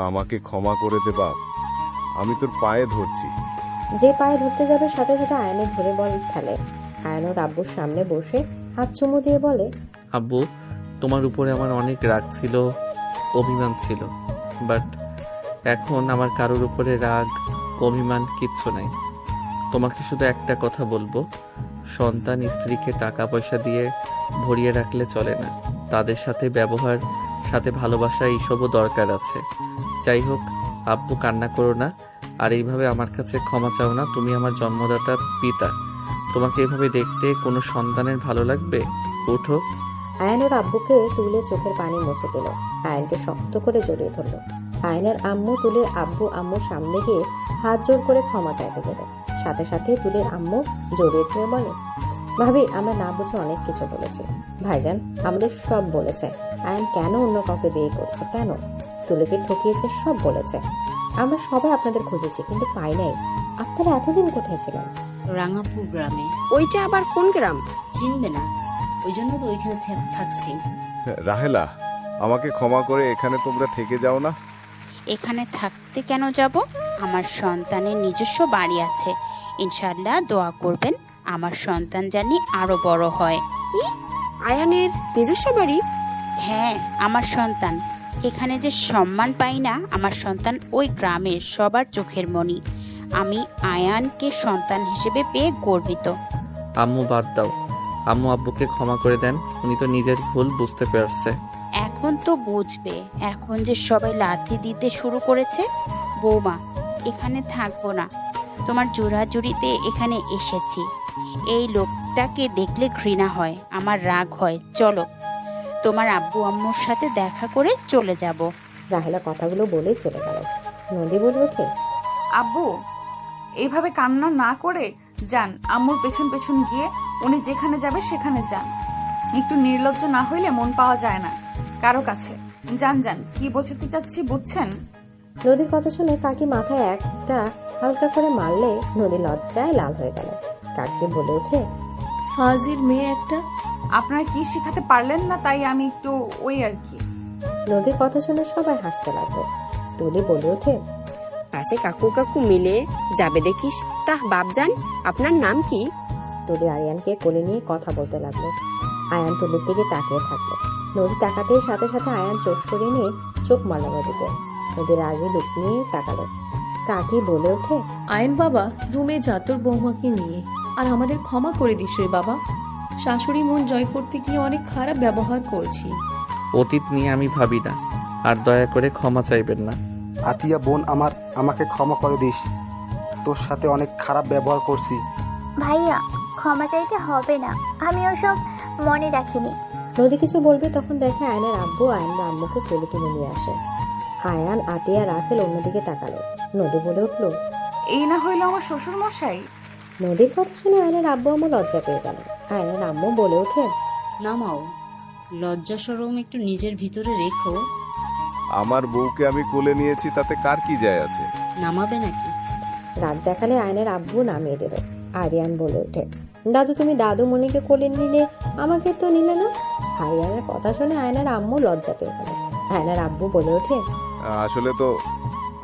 আমাকে ক্ষমা করে দে বাপ, আমি তোর পায়ে ধরছি। যে পায়ে ধরতে যাবে সাথে সাথে আয়নের ধরে বল ফেলে। আয়ন ওর আব্বুর সামনে বসে হাত চুমু দিয়ে বলে, আব্বু, তোমার উপরে আমার অনেক রাগ ছিল, অভিমান ছিল, বাট এখন আমার কারোর উপরে রাগ অভিমান কিচ্ছু নাই। তোমাকে শুধু একটা কথা বলবো, সন্তান স্ত্রীকে টাকা পয়সা দিয়ে ভরিয়ে রাখলে চলে না। তাদের সাথে ব্যবহার, সাথে ভালোবাসা এইসবও দরকার আছে। যাই হোক আব্বু, কান্না করো না, আর এইভাবে আমার কাছে ক্ষমা চাও না। তুমি আমার জন্মদাতা পিতা, তোমাকে এভাবে দেখতে কোনো সন্তানের ভালো লাগবে? ওঠো। আয়ন ওর আব্বুকে তুলে চোখের পানি মুছে দিল, আয়নকে শক্ত করে জড়িয়ে ধরল। আয়নের আম্মু তুলির আব্বু আম্মুর সামনে গিয়ে হাত জোর করে ক্ষমা চাইতে গেল। সাথে সাথে তুলির আম্মু জড়িয়ে ধরে বলে, ভাবি, আমরা না বুঝে অনেক কিছু বলেছি। ভাইজান আমাদের সব বলেছে, আয়ন কেন অন্য কাউকে বিয়ে করছে, কেন তুলিকে ঠকিয়েছে, সব বলেছে। আমরা সবাই আপনাদের খুঁজেছি কিন্তু পাই নাই। আপনারা এতদিন কোথায় ছিলেন? রাঙাপুর গ্রামে। ওইটা আবার কোন গ্রাম? চিনবে না, ওই জন্য তো ওইখানে থাকছি। রাহেলা, আমাকে ক্ষমা করে এখানে তোমরা থেকে যাও না। এখানে থাকতে কেন যাব? আমার সন্তানের নিজস্ব বাড়ি আছে। ইনশাআল্লাহ দোয়া করবেন আমার সন্তান জানি আরো বড় হয়। আয়ানের নিজস্ব বাড়ি? হ্যাঁ, আমার সন্তান। এখানে যে সম্মান পাই না, আমার সন্তান ওই গ্রামের সবার চোখের মণি। আমি আয়ানকে সন্তান হিসেবে পেয়ে গর্বিত। আম্মু বাদ দাও, আম্মু আব্বুকে ক্ষমা করে দেন, উনি তো নিজের ভুল বুঝতে পারছে। এখন তো বুঝবে, এখন যে সবাই লাথি দিতে শুরু করেছে। বৌমা, এখানে থাকবো না, তোমার জোরাজুরিতে এখানে এসেছি। এই লোকটাকে দেখলে ঘৃণা হয়, আমার রাগ হয়। চলো, তোমার আব্বু আম্মুর সাথে দেখা করে চলে যাব। রাহেলা কথাগুলো বলেই চলে গেল। নদী বলে ওঠে, আব্বু এইভাবে কান্না না করে যান, আম্মুর পেছন পেছন গিয়ে উনি যেখানে যাবে সেখানে যান। একটু নির্লজ্জ না হইলে মন পাওয়া যায় না কারো কাছে। যান যান, কি বোঝাতে চাচ্ছি বুঝছেন? নদীর কথা শুনে কাকি মাথায় একটা হালকা করে মারলে নদী লজ্জায় লাল হয়ে গেল। কাকি বলে ওঠে, ফাজিল মেয়ে একটা। আপনারা কি শেখাতে পারলেন না, তাই আমি একটু ওই আর কি। নদীর কথা শুনে সবাই হাসতে লাগলো। তুলি বলে ওঠে, পাশে কাকু কাকু মিলে যাবে দেখিস। তাহ বাপজান, আপনার নাম কি? তুলি আরিয়ানকে কোলে নিয়ে কথা বলতে লাগলো। আয়ান তুলির দিকে তাকিয়ে থাকলো। নদী তাকাতেই সাথে সাথে আয়ান চোখ সরিয়ে নিয়ে চোখ মারল নদীকে। নদীর আগে লুক নিয়ে তাকালো। কাকি বলে ওঠে, আয়ন বাবা, রুমে যা তোর বৌমাকে নিয়ে, আর আমাদের ক্ষমা করে দিস রে বাবা। শাশুড়ি মন জয় করতে গিয়ে অনেক খারাপ ব্যবহার করছি। অতীত নিয়ে আমি ভাবি না, আর দয়া করে ক্ষমা চাইবেন না। আতিয়া বোন আমার, আমাকে ক্ষমা করে দিস, তোর সাথে অনেক খারাপ ব্যবহার করছি। ভাইয়া, ক্ষমা চাইতে হবে না, আমি ওসব মনে রাখিনি। নদী কিছু বলবে তখন দেখে আয়নের আব্বু আয়নের আম্মুকে কোলে তুলে নিয়ে আসে। আয়ান, আতিয়া, রাসেল অন্যদিকে তাকালো। নদী বলে উঠল, এই না হইলো আমার শ্বশুর মশাই। নদীর কথা শুনে আয়নের আব্বু আম্মু লজ্জা পেয়ে গেল। আয়নের আম্মু বলে ওঠে, নামাও, লজ্জা শরম একটু নিজের ভিতরে রেখো। আমার বউকে আমি কোলে নিয়েছি, তাতে কার কি যায় আছে? নামাবে নাকি? রাগ দেখালে আয়নের আব্বু নামিয়ে দিল। আরিয়ান বলে ওঠে, দাদু তুমি দাদু মনিকে কোলে নিলে, আমাকে তো নিলে না। আরিয়ানের কথা শুনে আয়নের আম্মু লজ্জা পেয়ে গেল। আয়নের আব্বু বলে ওঠে, আসলে তো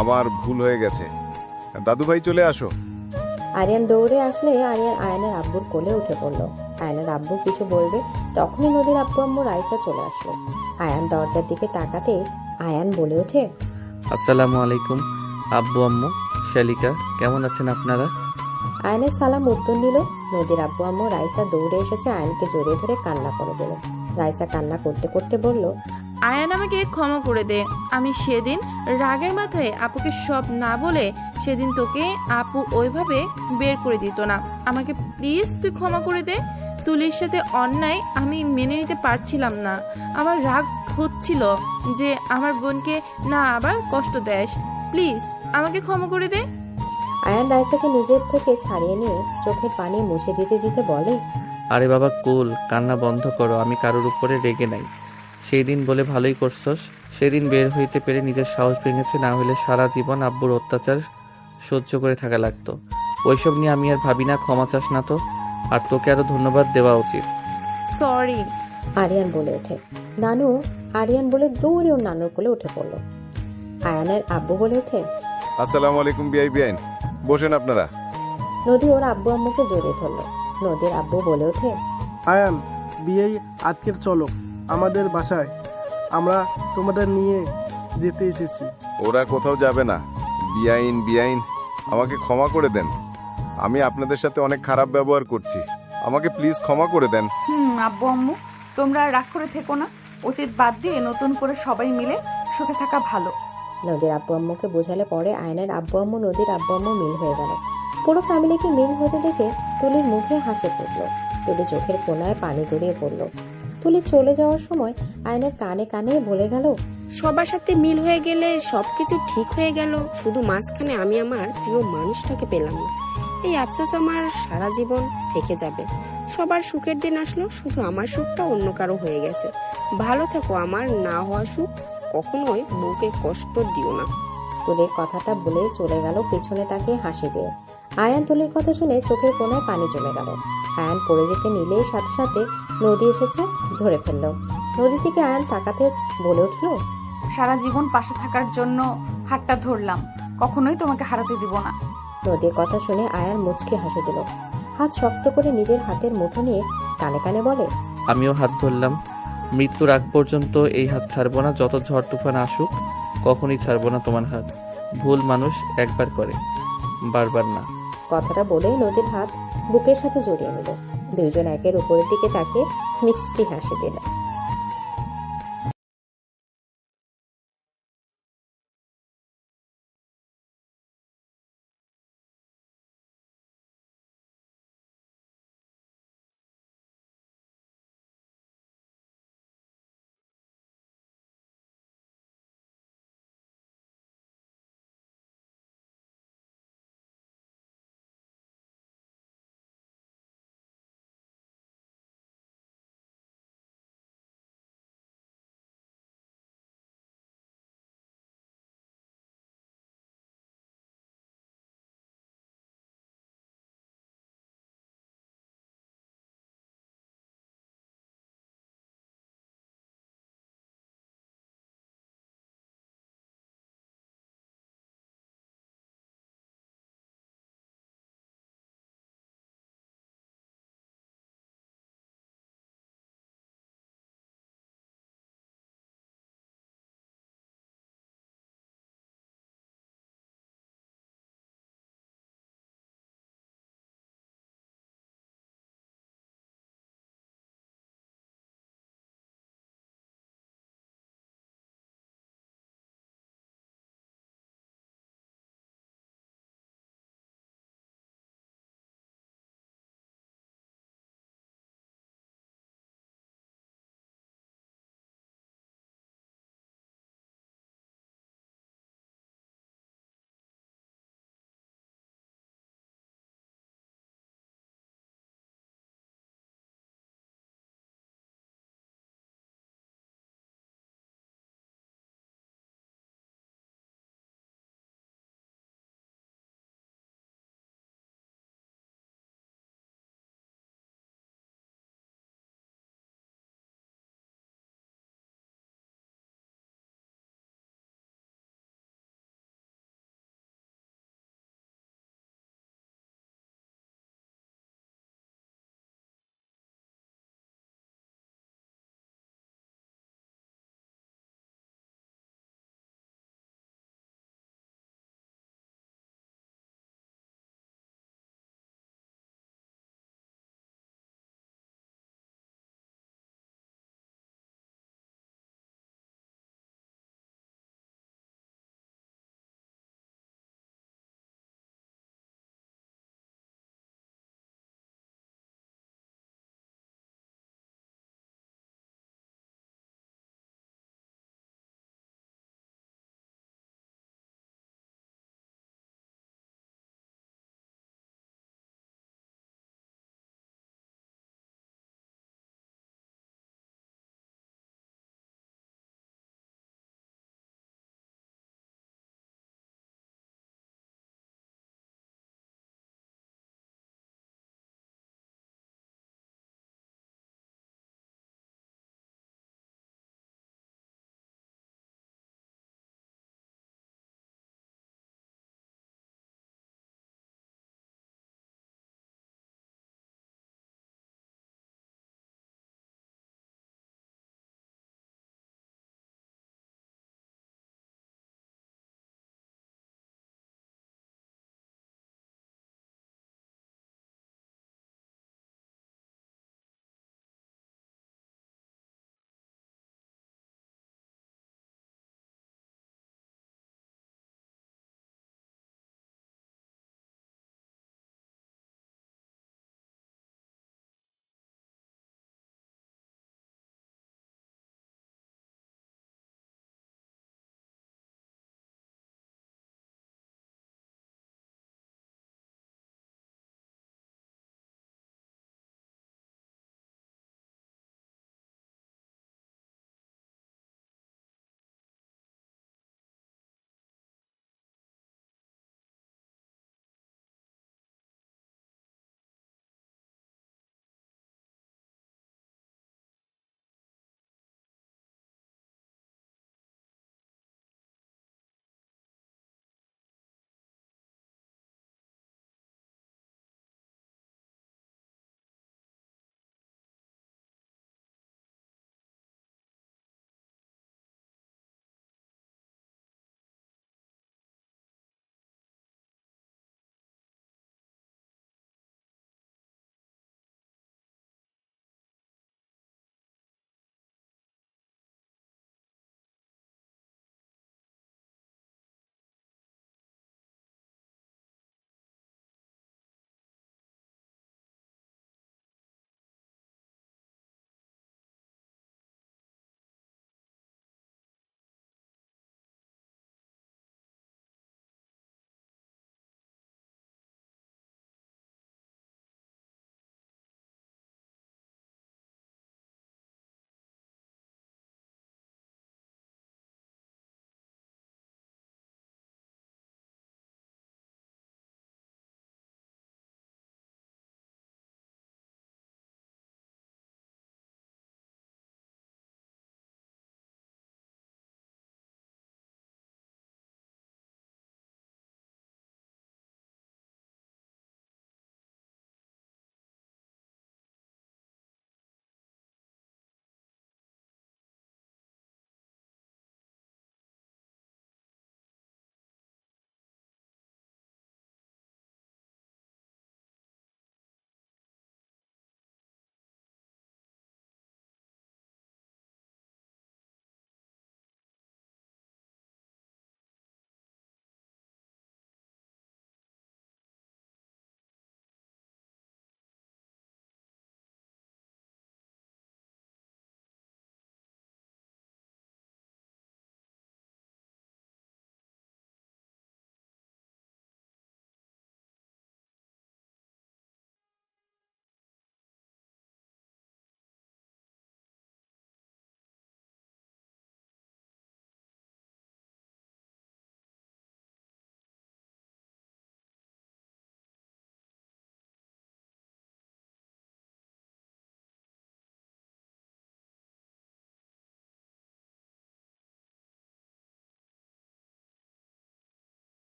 আমার ভুল হয়ে গেছে, দাদু ভাই চলে আসো। আরিয়ান দৌড়ে আসলে আরিয়ান আয়নের আব্বুর কোলে উঠে পড়লো। আয়নের আব্বু কিছু বলবে তখনই নদীর আব্বু আম্মু রাইসা চলে আসলো। আয়ান দরজার দিকে তাকাতে আয়ান বলে ওঠে, আসসালামু আলাইকুম আব্বু আম্মু, শালিকা, কেমন আছেন আপনারা? আয়নের সালাম উত্তর দিল। নদীর আব্বু আম্মু রাইসা দৌড়ে এসেছে, আয়নকে জড়িয়ে ধরে কান্না করে দিল। রাইসা কান্না করতে করতে বলল, আয়ান আমাকে ক্ষমা করে দে। আমি সেদিন রাগের মাথায় আপুকে সব না বলে সেদিন তোকে আপু ওইভাবে বের করে দিত না। আমাকে প্লিজ তুই ক্ষমা করে দে। তুলির সাথে অন্যায় আমি মেনে নিতে পারছিলাম না। আমার রাগ হচ্ছিল যে আমার বোনকে না আবার কষ্ট দেস। প্লিজ আমাকে ক্ষমা করে দে। আয়ান রাইসাকে নিজের থেকে ছাড়িয়ে নিয়ে চোখের পানি মুছে দিতে দিতে বলে, আরে বাবা কুল, কান্না বন্ধ করো। আমি কারোর উপরে রেগে নাই। সেই দিন বলে ভালোই করছস। সেদিন বের হইতে পেরে নিজের সাহস ভেঙেছে, না হলে সারা জীবন আব্বুর অত্যাচার সহ্য করে থাকা লাগতো। ওইসব নিয়ে আমি আর ভাবি না, ক্ষমা চাস না তো। আর তোকে আরো ধন্যবাদ দেওয়া উচিত। সরি। আরিয়ান বলে ওঠে। নানু। আরিয়ান বলে দৌড়ে ওর নানুর কোলে উঠে পড়ল। আয়ানের আব্বু বলে ওঠে, আসসালামু আলাইকুম বিআই। বসেন আপনারা। নদী ওর আব্বু আম্মুকে জড়িয়ে ধরল। নদীর আব্বু বলে ওঠে, আয়ান, বিয়ে আজকের চলো আমাদের বাসায়, আমরা তোমাদের নিয়ে যেতে এসেছি। ওরা কোথাও যাবে না। বিআইন আমাকে ক্ষমা করে দেন। আমি আপনাদের সাথে অনেক খারাপ ব্যবহার করছি। আমাকে প্লিজ ক্ষমা করে দেন। আব্বু আম্মু, তোমরা রাগ করে থেকো না। অতীত বাদ দিয়ে নতুন করে সবাই মিলে সুখে থাকা ভালো। নদীর আব্বু আম্মুকে বোঝালে পরে আয়নের আব্বু আম্মু নদীর আব্বু আম্মু মিল হয়ে গেল। পুরো ফ্যামিলিকে মিল হতে দেখে তুলির মুখে হাসি ফুটল। তুলি চোখের কোনায় পানি গড়িয়ে পড়ল। তুলি চলে যাওয়ার সময় আয়নের কানে কানে বলে গেল, সবার সাথে মিল হয়ে গেলে সবকিছু ঠিক হয়ে গেল, শুধু মাঝখানে আমি আমার প্রিয় মানুষটাকে পেলাম না। এই আফসোস আমার সারা জীবন থেকে যাবে। সবার সুখের দিন আসলো, শুধু আমার সুখটা অন্য কারো হয়ে গেছে। ভালো থেকো। আমার না হওয়া সুখ কখনোই বউকে কষ্ট দিও না। তুলির কথাটা বলে চলে গেল পেছনে তাকে হাসি দিয়ে। আয়ান তুলির কথা শুনে চোখের কোনায় পানি জমে গেল। আয়ান পড়ে যেতে নিলেই সাথে সাথে নদী এসেছে, ধরে ফেলল। নদী থেকে আয়ান তাকাতে বলে উঠল, সারা জীবন পাশে থাকার জন্য হাতটা ধরলাম, কখনোই তোমাকে হারাতে দিব না। নদীর কথা শুনে আয়ান মুচকি হাসি দিল। হাত শক্ত করে নিজের হাতের মুঠো নিয়ে কানে কানে বলে, আমিও হাত ধরলাম। মৃত্যুর আগ পর্যন্ত এই হাত ছাড়বো না। যত ঝড় তুফান আসুক কখনই ছাড়বো না তোমার হাত। ভুল মানুষ একবার করে, বারবার না। কথাটা বলেই নদীর হাত বুকের সাথে জড়িয়ে নিল। দুইজন একের উপরের দিকে তাকিয়ে মিষ্টি হাসি দিল।